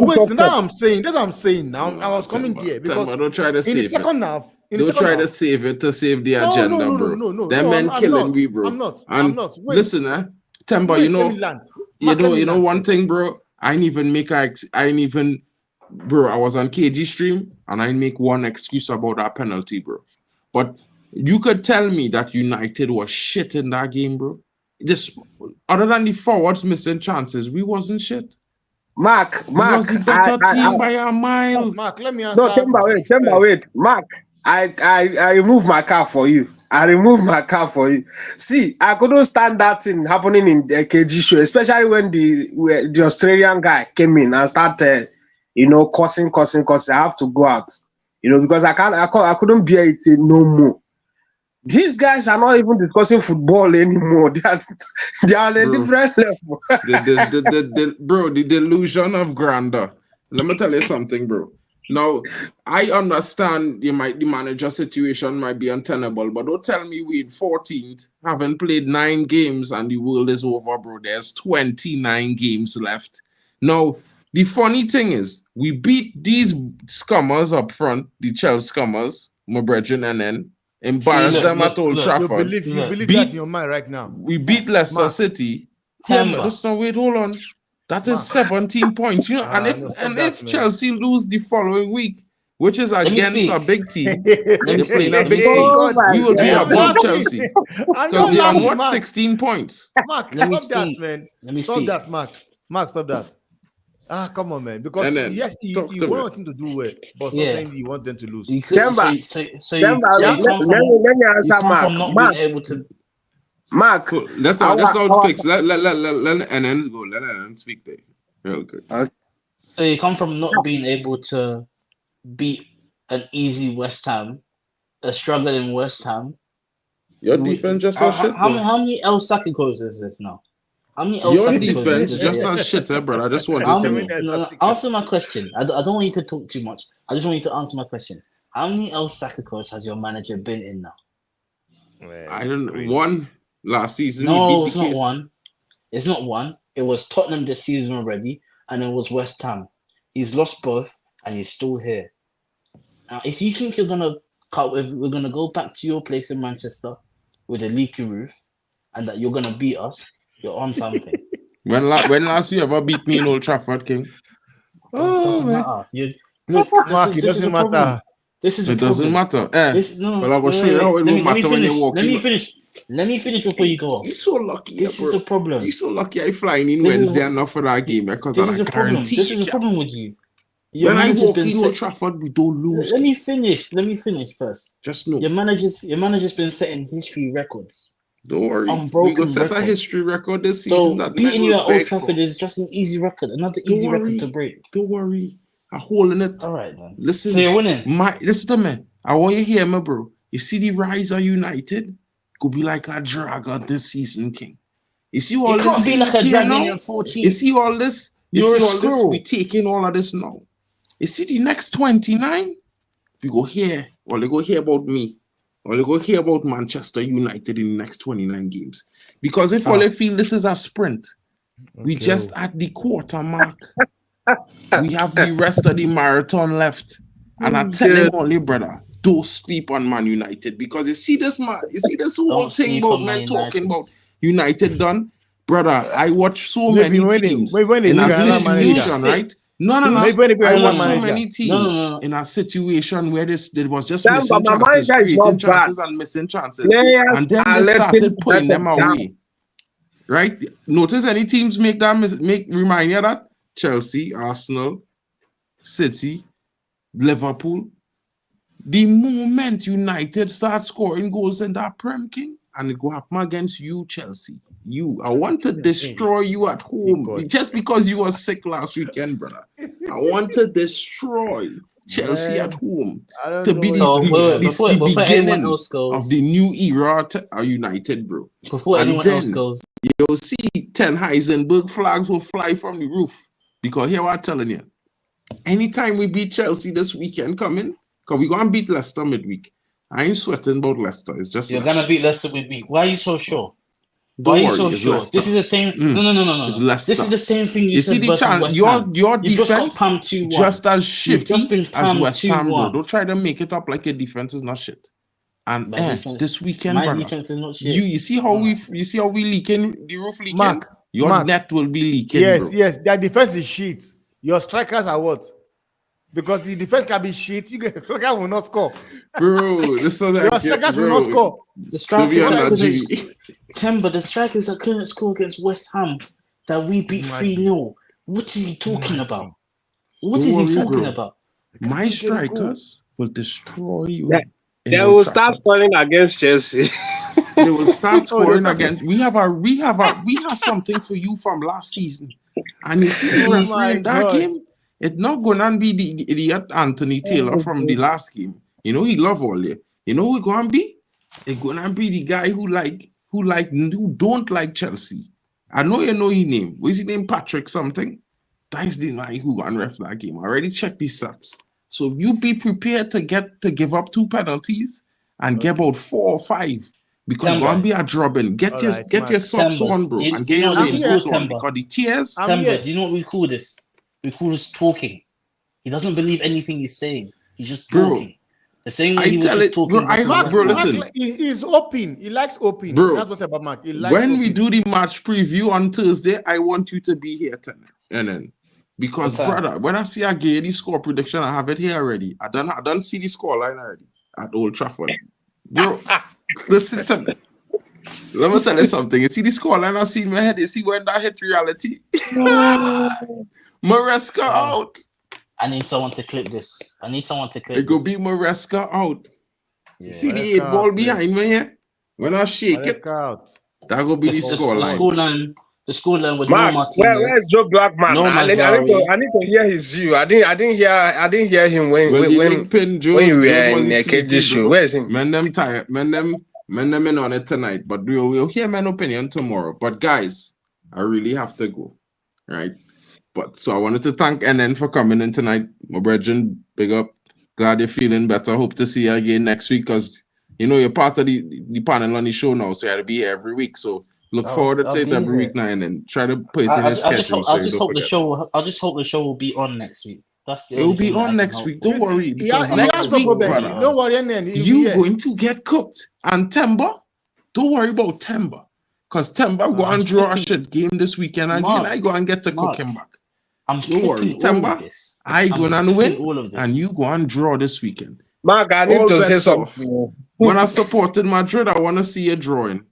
[SPEAKER 3] Wait, that's what I'm saying. That's what I'm saying now. I was coming here because
[SPEAKER 1] don't try to
[SPEAKER 3] in the second half.
[SPEAKER 1] Don't try to save it to save the agenda, bro.
[SPEAKER 3] No.
[SPEAKER 1] Them men killing me, bro.
[SPEAKER 3] I'm not. Wait.
[SPEAKER 1] Listen, Temba, you know one thing, bro. I was on KG stream and I make one excuse about that penalty, bro. But you could tell me that United was shit in that game, bro. Just other than the forwards missing chances, we wasn't shit.
[SPEAKER 4] Mark,
[SPEAKER 1] we was the better team by a mile.
[SPEAKER 3] Mark, let me answer.
[SPEAKER 4] No, Temba, wait. Mark, I removed my car for you. See, I couldn't stand that thing happening in the KG show, especially when the Australian guy came in and started, cussing. I have to go out, because I couldn't bear it no more. These guys are not even discussing football anymore. They are on a different level.
[SPEAKER 1] the delusion of grandeur. Let me tell you something, bro. Now, I understand the manager situation might be untenable, but don't tell me we in 14th, haven't played 9 games and the world is over, bro. There's 29 games left. Now, the funny thing is, we beat these scummers up front, the Chelsea scummers, my brethren, and then embarrassed them at Old Trafford.
[SPEAKER 3] You believe that's in your mind right now.
[SPEAKER 1] We beat Leicester City. Wait, hold on. That is 17 points. And if Chelsea lose the following week, which is against a big team, they're playing a big team, we will be above Chelsea. Because they are 16 points.
[SPEAKER 3] Mark, stop that, man. Stop that, Mark. Mark, stop that. Come on, man. Because yes, you want them to do well, but sometimes you want them to lose.
[SPEAKER 4] Let me answer Mark.
[SPEAKER 2] Being able to.
[SPEAKER 4] Mark,
[SPEAKER 1] let's not fix. Let NN go. Let NN speak there. Real good.
[SPEAKER 2] So you come from not being able to beat an easy West Ham, a struggling West Ham.
[SPEAKER 1] Your defense just as shit.
[SPEAKER 2] How many El Sacicos is this now? How many El
[SPEAKER 1] Your defense just as shit, bro. I just want to
[SPEAKER 2] answer my question. I don't want you to talk too much. I just want you to answer my question. How many El Sacicos has your manager been in now?
[SPEAKER 1] I don't know. One last season.
[SPEAKER 2] No, it's not one. It's not one. It was Tottenham this season already, and it was West Ham. He's lost both, and he's still here. Now, if you think we're gonna go back to your place in Manchester with a leaky roof, and that you're gonna beat us, you're on something.
[SPEAKER 1] When last you ever beat me in Old Trafford, King?
[SPEAKER 2] Doesn't matter.
[SPEAKER 3] Mark, it doesn't matter.
[SPEAKER 1] It doesn't matter. Well, I will show you how it won't matter when you walk.
[SPEAKER 2] Let me finish before you go off.
[SPEAKER 1] You're so lucky.
[SPEAKER 2] This is the problem.
[SPEAKER 1] You're so lucky I flying in Wednesday and not for that game because
[SPEAKER 2] this is a problem. This is a problem with you.
[SPEAKER 1] When I walk in Old Trafford, we don't lose.
[SPEAKER 2] Let me finish first.
[SPEAKER 1] Just know.
[SPEAKER 2] Your manager's been setting history records.
[SPEAKER 1] Don't worry.
[SPEAKER 2] Unbroken
[SPEAKER 1] we set
[SPEAKER 2] records.
[SPEAKER 1] a history record this season.
[SPEAKER 2] So beating you at Old Trafford is just an easy record, another easy record to break.
[SPEAKER 1] Don't worry. I'm holding it.
[SPEAKER 2] All right, then.
[SPEAKER 1] Listen.
[SPEAKER 2] So you're winning.
[SPEAKER 1] Listen to me. I want you to hear me, bro. You see the rise of United? Could be like a dragon this season, King. You see all
[SPEAKER 2] You
[SPEAKER 1] this
[SPEAKER 2] can't be like a
[SPEAKER 1] here
[SPEAKER 2] dragon
[SPEAKER 1] now?
[SPEAKER 2] in 14.
[SPEAKER 1] You see all this? You
[SPEAKER 2] You're
[SPEAKER 1] see
[SPEAKER 2] a
[SPEAKER 1] all this?
[SPEAKER 2] screw.
[SPEAKER 1] We taking all of this now. You see the next 29? We go here, or they go hear about me, or they go hear about Manchester United in the next 29 games. Because if all they feel this is a sprint, we just at the quarter mark. We have the rest of the marathon left. And I'm telling all you, brother, don't sleep on Man United. Because you see this man, you see this whole
[SPEAKER 2] Don't
[SPEAKER 1] thing
[SPEAKER 2] sleep
[SPEAKER 1] about
[SPEAKER 2] on
[SPEAKER 1] men
[SPEAKER 2] Man
[SPEAKER 1] talking
[SPEAKER 2] United.
[SPEAKER 1] about United done. Brother, I watch so
[SPEAKER 3] Maybe
[SPEAKER 1] many
[SPEAKER 3] when they-
[SPEAKER 1] teams
[SPEAKER 3] maybe when they
[SPEAKER 1] in a
[SPEAKER 3] bring another
[SPEAKER 1] situation,
[SPEAKER 3] manager.
[SPEAKER 1] right? No.
[SPEAKER 3] Maybe when they bring
[SPEAKER 1] I
[SPEAKER 3] another
[SPEAKER 1] watch so
[SPEAKER 3] manager.
[SPEAKER 1] many teams
[SPEAKER 2] No.
[SPEAKER 1] in a situation where there was just
[SPEAKER 4] Damn,
[SPEAKER 1] missing
[SPEAKER 4] but my
[SPEAKER 1] chances,
[SPEAKER 4] manager is
[SPEAKER 1] creating
[SPEAKER 4] not bad.
[SPEAKER 1] chances and missing chances.
[SPEAKER 4] Players
[SPEAKER 1] And then
[SPEAKER 4] are
[SPEAKER 1] they
[SPEAKER 4] letting
[SPEAKER 1] started putting them
[SPEAKER 4] down.
[SPEAKER 1] away. Right? Notice any teams make remind you of that? Chelsea, Arsenal, City, Liverpool. The moment United start scoring goals in that Prem King, and it go happen against you, Chelsea. I want to destroy you at home
[SPEAKER 3] God.
[SPEAKER 1] just because you were sick last weekend, brother. I want to destroy Chelsea
[SPEAKER 3] Man,
[SPEAKER 1] at home
[SPEAKER 3] I don't
[SPEAKER 1] to
[SPEAKER 3] know
[SPEAKER 1] be
[SPEAKER 3] what
[SPEAKER 2] So,
[SPEAKER 3] you're
[SPEAKER 2] wait,
[SPEAKER 3] saying.
[SPEAKER 1] the
[SPEAKER 2] before anyone
[SPEAKER 1] beginning
[SPEAKER 2] else goes,
[SPEAKER 1] of the new era at United, bro.
[SPEAKER 2] before
[SPEAKER 1] And
[SPEAKER 2] anyone
[SPEAKER 1] then
[SPEAKER 2] else goes,
[SPEAKER 1] you'll see 10 Heisenberg flags will fly from the roof. Because here what I'm telling you, anytime we beat Chelsea this weekend coming, because we're going to beat Leicester midweek. I ain't sweating about Leicester. It's just
[SPEAKER 2] you're
[SPEAKER 1] Leicester.
[SPEAKER 2] gonna beat Leicester with me. Why are you so sure?
[SPEAKER 1] Don't
[SPEAKER 2] Why are you
[SPEAKER 1] worry,
[SPEAKER 2] so
[SPEAKER 1] it's
[SPEAKER 2] sure?
[SPEAKER 1] Leicester.
[SPEAKER 2] This is the same. No.
[SPEAKER 1] It's Leicester.
[SPEAKER 2] This is the same thing you
[SPEAKER 1] see
[SPEAKER 2] said
[SPEAKER 1] the
[SPEAKER 2] versus
[SPEAKER 1] chance.
[SPEAKER 2] West
[SPEAKER 1] Your
[SPEAKER 2] Ham.
[SPEAKER 1] your
[SPEAKER 2] You've just got
[SPEAKER 1] defense
[SPEAKER 2] pumped 2-1.
[SPEAKER 1] just as
[SPEAKER 2] You've just been
[SPEAKER 1] shitty as
[SPEAKER 2] pumped
[SPEAKER 1] West Ham, bro.
[SPEAKER 2] 2-1.
[SPEAKER 1] Don't try to make it up like your defense is not shit. And
[SPEAKER 2] My defense,
[SPEAKER 1] this weekend,
[SPEAKER 2] my
[SPEAKER 1] brother,
[SPEAKER 2] defense is not shit.
[SPEAKER 1] you see how we leaking the roof leaking.
[SPEAKER 3] Mark,
[SPEAKER 1] Your
[SPEAKER 3] Mark.
[SPEAKER 1] net will be leaking,
[SPEAKER 3] Yes,
[SPEAKER 1] bro.
[SPEAKER 3] yes. Their defense is shit. Your strikers are what? Because the defense can be shit. You get striker will not score.
[SPEAKER 1] Bro, this is
[SPEAKER 3] Your strikers will not score.
[SPEAKER 2] The
[SPEAKER 1] Don't be
[SPEAKER 2] strikers
[SPEAKER 1] on
[SPEAKER 2] that
[SPEAKER 1] that,
[SPEAKER 2] couldn't
[SPEAKER 1] G.
[SPEAKER 2] Kemba, the strikers that couldn't score against West Ham that we beat 3-0. What is he talking about? What
[SPEAKER 1] Don't
[SPEAKER 2] is he
[SPEAKER 1] worry,
[SPEAKER 2] talking
[SPEAKER 1] bro.
[SPEAKER 2] about?
[SPEAKER 1] My strikers will destroy you.
[SPEAKER 4] They will start scoring against Chelsea.
[SPEAKER 1] They will start scoring
[SPEAKER 3] they'll
[SPEAKER 1] again. We have something for you from last season. And you see the
[SPEAKER 3] Oh
[SPEAKER 1] referee
[SPEAKER 3] my
[SPEAKER 1] in that
[SPEAKER 3] God.
[SPEAKER 1] game, it's not gonna be the idiot Anthony Taylor from the last game. You know he love all you. You know who it's gonna be? It's gonna be the guy who don't like Chelsea. I know you know his name. What's his name? Patrick something. That's the guy who gonna ref that game. I already checked these stats. So you be prepared to give up 2 penalties and get about 4 or 5. Because
[SPEAKER 2] Temba.
[SPEAKER 1] you're gonna be a drubbing. Get your socks
[SPEAKER 2] Temba.
[SPEAKER 1] on, bro,
[SPEAKER 2] Do you-
[SPEAKER 1] and
[SPEAKER 2] do you
[SPEAKER 1] get
[SPEAKER 2] know
[SPEAKER 1] your
[SPEAKER 2] what
[SPEAKER 3] this
[SPEAKER 1] rain
[SPEAKER 3] is
[SPEAKER 1] boots
[SPEAKER 2] called,
[SPEAKER 1] on.
[SPEAKER 2] Temba?
[SPEAKER 1] Because the tears,
[SPEAKER 2] Temba, do you know what we call this? We call this talking. He doesn't believe anything he's saying. He's just
[SPEAKER 1] Bro,
[SPEAKER 2] talking. The same way
[SPEAKER 1] I
[SPEAKER 2] he was
[SPEAKER 1] tell
[SPEAKER 2] just
[SPEAKER 1] it,
[SPEAKER 2] talking.
[SPEAKER 1] bro, I
[SPEAKER 2] versus
[SPEAKER 1] have-
[SPEAKER 2] West
[SPEAKER 1] bro,
[SPEAKER 2] Ham.
[SPEAKER 1] listen.
[SPEAKER 3] He's open. He likes open.
[SPEAKER 1] Bro,
[SPEAKER 3] That's what about Mark. He likes
[SPEAKER 1] when
[SPEAKER 3] open.
[SPEAKER 1] we do the match preview on Thursday, I want you to be here tonight. And then because
[SPEAKER 2] What time?
[SPEAKER 1] brother, when I see I get the score prediction, I have it here already. I don't see the score line already at Old Trafford. Bro, listen to me. Let me tell you something. You see the score line I see in my head, you see when that hit reality. Maresca out.
[SPEAKER 2] I need someone to clip this.
[SPEAKER 1] It go be Maresca out.
[SPEAKER 3] Yeah,
[SPEAKER 1] You see the
[SPEAKER 3] Maresca
[SPEAKER 1] 8 ball
[SPEAKER 3] out,
[SPEAKER 1] behind me here? When I shake it,
[SPEAKER 3] Maresca out.
[SPEAKER 1] that go be the
[SPEAKER 2] The
[SPEAKER 1] score line.
[SPEAKER 2] scoreline with
[SPEAKER 4] Mark,
[SPEAKER 2] no Martinez.
[SPEAKER 4] where's Joe Blackman?
[SPEAKER 2] No
[SPEAKER 4] I need to hear his view. I didn't hear him when
[SPEAKER 1] Well, the link pin, Joe,
[SPEAKER 4] when you were
[SPEAKER 1] Joe
[SPEAKER 4] in
[SPEAKER 1] was
[SPEAKER 4] KG show.
[SPEAKER 1] bro.
[SPEAKER 4] Where is him?
[SPEAKER 1] Men them tired. Men them in on it tonight. But we'll hear my opinion tomorrow. But guys, I really have to go. Right? But so I wanted to thank NN for coming in tonight. My brethren, big up. Glad you're feeling better. Hope to see you again next week because you know you're part of the panel on the show now, so you have to be here every week. So look forward to it every week now and then try to put it in your schedule.
[SPEAKER 2] I just hope the show will be on next week. That's the
[SPEAKER 1] it will
[SPEAKER 2] only
[SPEAKER 1] be
[SPEAKER 2] thing that I
[SPEAKER 1] on
[SPEAKER 2] can
[SPEAKER 1] next
[SPEAKER 2] hope
[SPEAKER 1] week.
[SPEAKER 2] for.
[SPEAKER 1] Don't worry, because
[SPEAKER 3] He
[SPEAKER 1] next
[SPEAKER 3] has no
[SPEAKER 1] week,
[SPEAKER 3] problem.
[SPEAKER 1] brother,
[SPEAKER 3] Don't worry, NN.
[SPEAKER 1] you going to get cooked. And Temba, don't worry about Temba. Because Temba go and draw a shit game this weekend again.
[SPEAKER 2] Mark,
[SPEAKER 1] I go and get to cook
[SPEAKER 2] Mark,
[SPEAKER 1] him back.
[SPEAKER 2] I'm
[SPEAKER 1] Don't worry,
[SPEAKER 2] clipping all
[SPEAKER 1] Temba.
[SPEAKER 2] of this.
[SPEAKER 1] I
[SPEAKER 2] I'm
[SPEAKER 1] go and
[SPEAKER 2] clipping all
[SPEAKER 1] win,
[SPEAKER 2] of this.
[SPEAKER 1] and you go and draw this weekend.
[SPEAKER 4] Mark, I need
[SPEAKER 1] All
[SPEAKER 4] to say
[SPEAKER 1] bets off.
[SPEAKER 4] something.
[SPEAKER 1] When I supported Madrid, I want to see you drawing.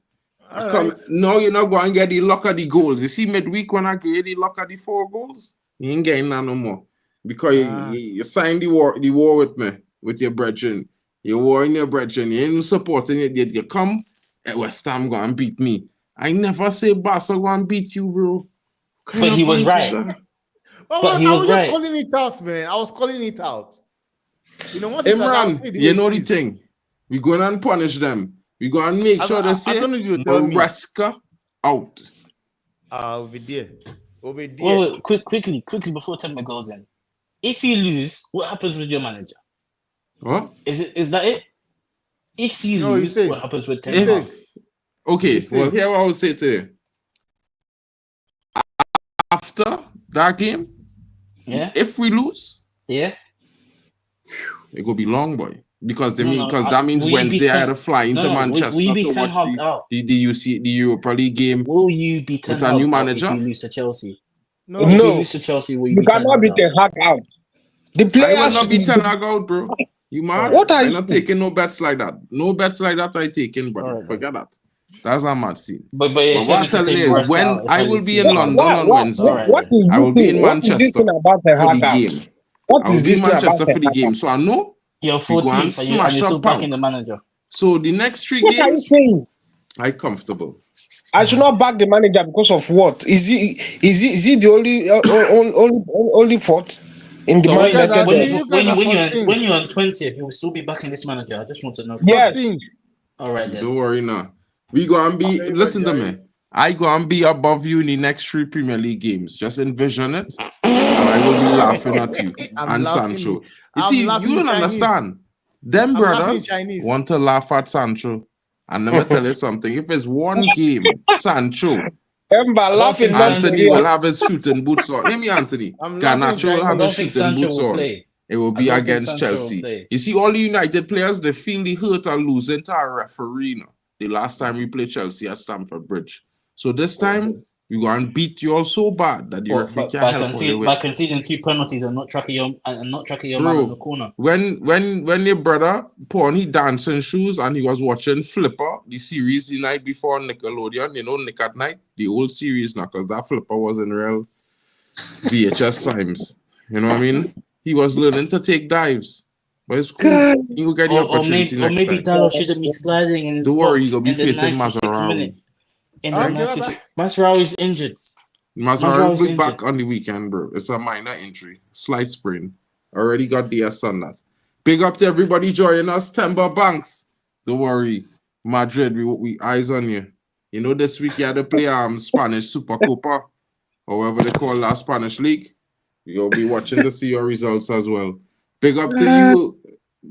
[SPEAKER 3] Right.
[SPEAKER 1] No, you're not going to get the luck of the goals. You see, midweek when I get the luck of the 4 goals, you ain't getting that no more. Because you signed the war with me, with your brethren. You war in your brethren. You ain't supporting it yet. You come, West Ham go and beat me. I never say Barca go and beat you, bro.
[SPEAKER 2] But he was right.
[SPEAKER 3] But
[SPEAKER 2] he
[SPEAKER 3] I
[SPEAKER 2] was
[SPEAKER 3] was just
[SPEAKER 2] right.
[SPEAKER 3] calling it out, man. I was calling it out. You know what? I'll
[SPEAKER 1] Imran,
[SPEAKER 3] say it the
[SPEAKER 1] you
[SPEAKER 3] way
[SPEAKER 1] know
[SPEAKER 3] it
[SPEAKER 1] the
[SPEAKER 3] is.
[SPEAKER 1] thing. We going and punish them. We go and make sure they say
[SPEAKER 3] I don't need you to tell me.
[SPEAKER 1] Maresca out.
[SPEAKER 3] We'll be there. We'll be there.
[SPEAKER 2] Well, quickly before Temba goes in. If you lose, what happens with your manager?
[SPEAKER 1] What?
[SPEAKER 2] Is that it? If you
[SPEAKER 3] No, he
[SPEAKER 2] lose,
[SPEAKER 3] stays.
[SPEAKER 2] what happens with
[SPEAKER 3] He
[SPEAKER 2] Temba?
[SPEAKER 3] stays.
[SPEAKER 1] Okay,
[SPEAKER 3] He
[SPEAKER 1] well,
[SPEAKER 3] stays.
[SPEAKER 1] here what I would say to you. After that game,
[SPEAKER 2] Yeah,
[SPEAKER 1] if we lose,
[SPEAKER 2] yeah.
[SPEAKER 1] it will be long, boy. Because
[SPEAKER 2] No, no,
[SPEAKER 1] that means
[SPEAKER 2] will you be
[SPEAKER 1] Wednesday I had
[SPEAKER 2] Ten-
[SPEAKER 1] to fly into
[SPEAKER 2] No, will
[SPEAKER 1] Manchester
[SPEAKER 2] you be
[SPEAKER 1] to
[SPEAKER 2] Ten
[SPEAKER 1] watch
[SPEAKER 2] Hag out?
[SPEAKER 1] the Europa League game
[SPEAKER 2] Will you be Ten
[SPEAKER 1] with a new
[SPEAKER 2] Hag out
[SPEAKER 1] manager.
[SPEAKER 2] if you lose to Chelsea?
[SPEAKER 3] No.
[SPEAKER 2] If you
[SPEAKER 4] No,
[SPEAKER 2] lose to Chelsea, will you
[SPEAKER 4] you
[SPEAKER 2] be Ten
[SPEAKER 4] cannot
[SPEAKER 2] Hag
[SPEAKER 4] be
[SPEAKER 2] out?
[SPEAKER 4] Ten Hag out. The
[SPEAKER 1] I
[SPEAKER 4] players.
[SPEAKER 1] will not be Ten Hag out, bro. You mad?
[SPEAKER 4] What are
[SPEAKER 1] I'm
[SPEAKER 4] you
[SPEAKER 1] not
[SPEAKER 4] saying?
[SPEAKER 1] taking no bets like that. No bets like that I taking, buddy.
[SPEAKER 2] Alright,
[SPEAKER 1] Forget that. That's a mad scene.
[SPEAKER 2] But
[SPEAKER 1] But
[SPEAKER 2] yeah,
[SPEAKER 1] what I'm
[SPEAKER 2] to
[SPEAKER 1] telling
[SPEAKER 2] say
[SPEAKER 1] you is
[SPEAKER 2] rest
[SPEAKER 1] when
[SPEAKER 2] out if
[SPEAKER 1] I
[SPEAKER 2] I
[SPEAKER 1] will
[SPEAKER 2] lose
[SPEAKER 1] be
[SPEAKER 2] to
[SPEAKER 1] in
[SPEAKER 2] you.
[SPEAKER 1] London on Wednesday,
[SPEAKER 2] Alright,
[SPEAKER 4] what is
[SPEAKER 1] I
[SPEAKER 4] this
[SPEAKER 1] will be
[SPEAKER 4] thing?
[SPEAKER 1] in
[SPEAKER 4] What is this
[SPEAKER 1] Manchester
[SPEAKER 4] thing about Ten
[SPEAKER 1] for the
[SPEAKER 4] Hag out?
[SPEAKER 1] game.
[SPEAKER 4] What
[SPEAKER 1] I
[SPEAKER 4] is
[SPEAKER 1] will be
[SPEAKER 4] this
[SPEAKER 1] in
[SPEAKER 4] thing about
[SPEAKER 1] Manchester
[SPEAKER 4] Ten
[SPEAKER 1] for the
[SPEAKER 4] Hag
[SPEAKER 1] game.
[SPEAKER 4] out?
[SPEAKER 1] So I know
[SPEAKER 2] You're
[SPEAKER 1] we go and
[SPEAKER 2] 14th and
[SPEAKER 1] smash
[SPEAKER 2] you're still
[SPEAKER 1] up
[SPEAKER 2] backing
[SPEAKER 1] Pank.
[SPEAKER 2] the manager.
[SPEAKER 1] So the next 3
[SPEAKER 4] What are you
[SPEAKER 1] games,
[SPEAKER 4] saying?
[SPEAKER 1] I comfortable.
[SPEAKER 4] I should not back the manager because of what? Is he the only fault in the
[SPEAKER 2] So
[SPEAKER 4] Man
[SPEAKER 3] guys
[SPEAKER 4] United?
[SPEAKER 3] are-
[SPEAKER 2] when
[SPEAKER 3] you guys are 14th.
[SPEAKER 2] you're on 20th, you will still be backing this manager. I just want to know.
[SPEAKER 4] Yes.
[SPEAKER 3] 14th.
[SPEAKER 2] All right then.
[SPEAKER 1] Don't worry now. We go and be listen to me. I go and be above you in the next 3 Premier League games. Just envision it. And I will be laughing at you
[SPEAKER 3] I'm
[SPEAKER 1] and
[SPEAKER 3] laughing.
[SPEAKER 1] Sancho. You
[SPEAKER 3] I'm
[SPEAKER 1] see,
[SPEAKER 3] laughing
[SPEAKER 1] you
[SPEAKER 3] in
[SPEAKER 1] don't
[SPEAKER 3] Chinese.
[SPEAKER 1] understand. Them
[SPEAKER 3] I'm laughing in
[SPEAKER 1] brothers
[SPEAKER 3] Chinese.
[SPEAKER 1] want to laugh at Sancho. And let me tell you something. If it's one game, Sancho,
[SPEAKER 4] Remember,
[SPEAKER 2] don't
[SPEAKER 4] laughing
[SPEAKER 2] think
[SPEAKER 4] not
[SPEAKER 1] Anthony will have his shooting boots on. Hear me, Anthony.
[SPEAKER 3] I'm laughing in
[SPEAKER 1] Garnacho will
[SPEAKER 3] Chinese.
[SPEAKER 1] have
[SPEAKER 2] I
[SPEAKER 1] his
[SPEAKER 2] don't think
[SPEAKER 1] shooting
[SPEAKER 2] Sancho
[SPEAKER 1] boots
[SPEAKER 2] will
[SPEAKER 1] on.
[SPEAKER 2] play.
[SPEAKER 1] It will be
[SPEAKER 2] I don't think
[SPEAKER 1] against
[SPEAKER 2] Sancho will
[SPEAKER 1] Chelsea.
[SPEAKER 2] play.
[SPEAKER 1] You see, all the United players, they feel the hurt or losing to a referee now. The last time we played Chelsea at Stamford Bridge. So this time, we go and beat you all so bad that the referee can't help all the way.
[SPEAKER 2] By conceding 2 penalties and not tracking your man
[SPEAKER 1] Bro,
[SPEAKER 2] in the corner.
[SPEAKER 1] when your brother put on his dancing shoes and he was watching Flipper, the series the night before Nickelodeon, you know, Nick at Night, the old series now, because that Flipper was in real VHS times. You know what I mean? He was learning to take dives. But it's cool. He will get the opportunity next
[SPEAKER 2] maybe
[SPEAKER 1] time.
[SPEAKER 2] Dallo shouldn't be sliding in his
[SPEAKER 1] Don't worry,
[SPEAKER 2] box
[SPEAKER 1] he's going to be
[SPEAKER 2] in the
[SPEAKER 1] facing
[SPEAKER 2] 96th
[SPEAKER 1] Mazarawi.
[SPEAKER 2] minute. In the
[SPEAKER 3] Okay,
[SPEAKER 2] 96th,
[SPEAKER 3] bye-bye.
[SPEAKER 2] Mazraoui's injured.
[SPEAKER 1] Mazarawi will be
[SPEAKER 2] injured.
[SPEAKER 1] back on the weekend, bro. It's a minor injury. Slight sprain. Already got DS on that. Big up to everybody joining us. Timber Banks. Don't worry. Madrid, we eyes on you. You know, this week you had to play Spanish Super Copa, or whatever they call that Spanish league. You'll be watching to see your results as well. Big up to you,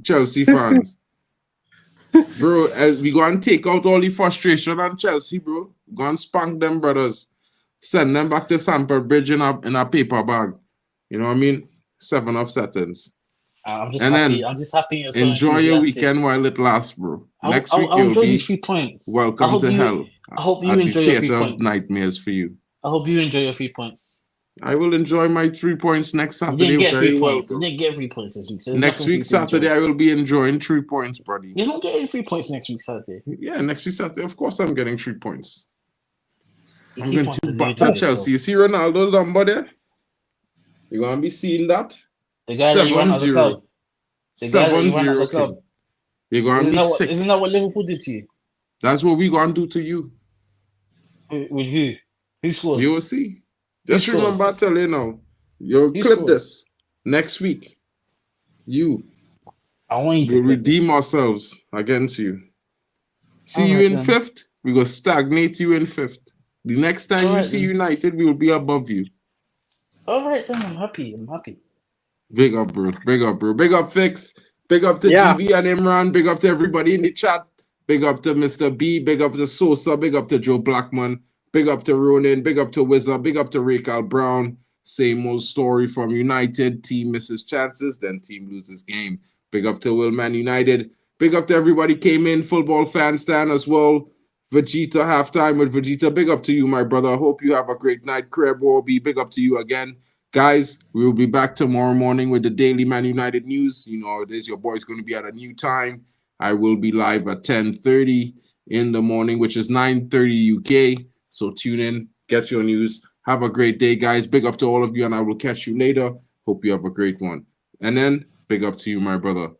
[SPEAKER 1] Chelsea fans. Bro, we go and take out all the frustration on Chelsea, bro. Go and spank them brothers. Send them back to Stamford Bridge in a paper bag. You know what I mean? 7-up settings.
[SPEAKER 2] I'm just
[SPEAKER 1] And
[SPEAKER 2] happy.
[SPEAKER 1] then
[SPEAKER 2] I'm just happy. You're so
[SPEAKER 1] enjoy your
[SPEAKER 2] enthusiastic.
[SPEAKER 1] weekend while it lasts, bro. Next week
[SPEAKER 2] I'll
[SPEAKER 1] you'll
[SPEAKER 2] enjoy
[SPEAKER 1] be
[SPEAKER 2] these 3 points.
[SPEAKER 1] welcome to hell.
[SPEAKER 2] I hope you
[SPEAKER 1] at
[SPEAKER 2] enjoy
[SPEAKER 1] the
[SPEAKER 2] your 3
[SPEAKER 1] theater of
[SPEAKER 2] points.
[SPEAKER 1] nightmares for you.
[SPEAKER 2] I hope you enjoy your 3 points.
[SPEAKER 1] I will enjoy my 3 points next
[SPEAKER 2] You
[SPEAKER 1] Saturday.
[SPEAKER 2] didn't get
[SPEAKER 1] Very
[SPEAKER 2] 3 points.
[SPEAKER 1] welcome.
[SPEAKER 2] You didn't get 3 points this week. So there's
[SPEAKER 1] Next
[SPEAKER 2] nothing
[SPEAKER 1] week
[SPEAKER 2] for you to
[SPEAKER 1] Saturday,
[SPEAKER 2] enjoy.
[SPEAKER 1] I will be enjoying 3 points, buddy.
[SPEAKER 2] You're not getting 3 points next week Saturday.
[SPEAKER 1] Yeah, next week Saturday, of course I'm getting 3 points.
[SPEAKER 2] You
[SPEAKER 1] I'm
[SPEAKER 2] keep
[SPEAKER 1] going
[SPEAKER 2] on
[SPEAKER 1] to
[SPEAKER 2] deluding
[SPEAKER 1] batter
[SPEAKER 2] yourself.
[SPEAKER 1] Chelsea. You see Ronaldo's number there? You're going to be seeing that?
[SPEAKER 2] The guy that you run out of the club. The guy that you run out of the
[SPEAKER 1] 7-0.
[SPEAKER 2] club.
[SPEAKER 1] You're going to be sick.
[SPEAKER 2] Isn't that what Liverpool did to you?
[SPEAKER 1] That's what we're going to do to you.
[SPEAKER 2] With who? Who scores?
[SPEAKER 1] You will see. Just
[SPEAKER 2] Who scores?
[SPEAKER 1] remember, I tell you now. You'll
[SPEAKER 2] Who
[SPEAKER 1] clip
[SPEAKER 2] scores?
[SPEAKER 1] this next week.
[SPEAKER 2] I want you to
[SPEAKER 1] We'll
[SPEAKER 2] clip
[SPEAKER 1] redeem
[SPEAKER 2] this.
[SPEAKER 1] ourselves against you. See you
[SPEAKER 2] Alright
[SPEAKER 1] in
[SPEAKER 2] then.
[SPEAKER 1] 5th. We will stagnate you in 5th. The next time you
[SPEAKER 2] Alright
[SPEAKER 1] see
[SPEAKER 2] then.
[SPEAKER 1] United, we will be above you.
[SPEAKER 2] All right then. I'm happy.
[SPEAKER 1] Big up, bro. Big up, bro. Big up, Fix. Big up to
[SPEAKER 4] Yeah.
[SPEAKER 1] GB and Imran. Big up to everybody in the chat. Big up to Mr. B. Big up to Sosa. Big up to Joe Blackman. Big up to Ronan. Big up to Wizard. Big up to Raquel Brown. Same old story from United. Team misses chances, then team loses game. Big up to Willman United. Big up to everybody came in. Football fan stand as well. Vegeta halftime with Vegeta. Big up to you, my brother. Hope you have a great night. Crab Warby. Big up to you again. Guys, we will be back tomorrow morning with the Daily Man United news. You know, it is your boy's going to be at a new time. I will be live at 10:30 in the morning, which is 9:30 UK. So tune in, get your news. Have a great day, guys. Big up to all of you, and I will catch you later. Hope you have a great one. And then, big up to you, my brother.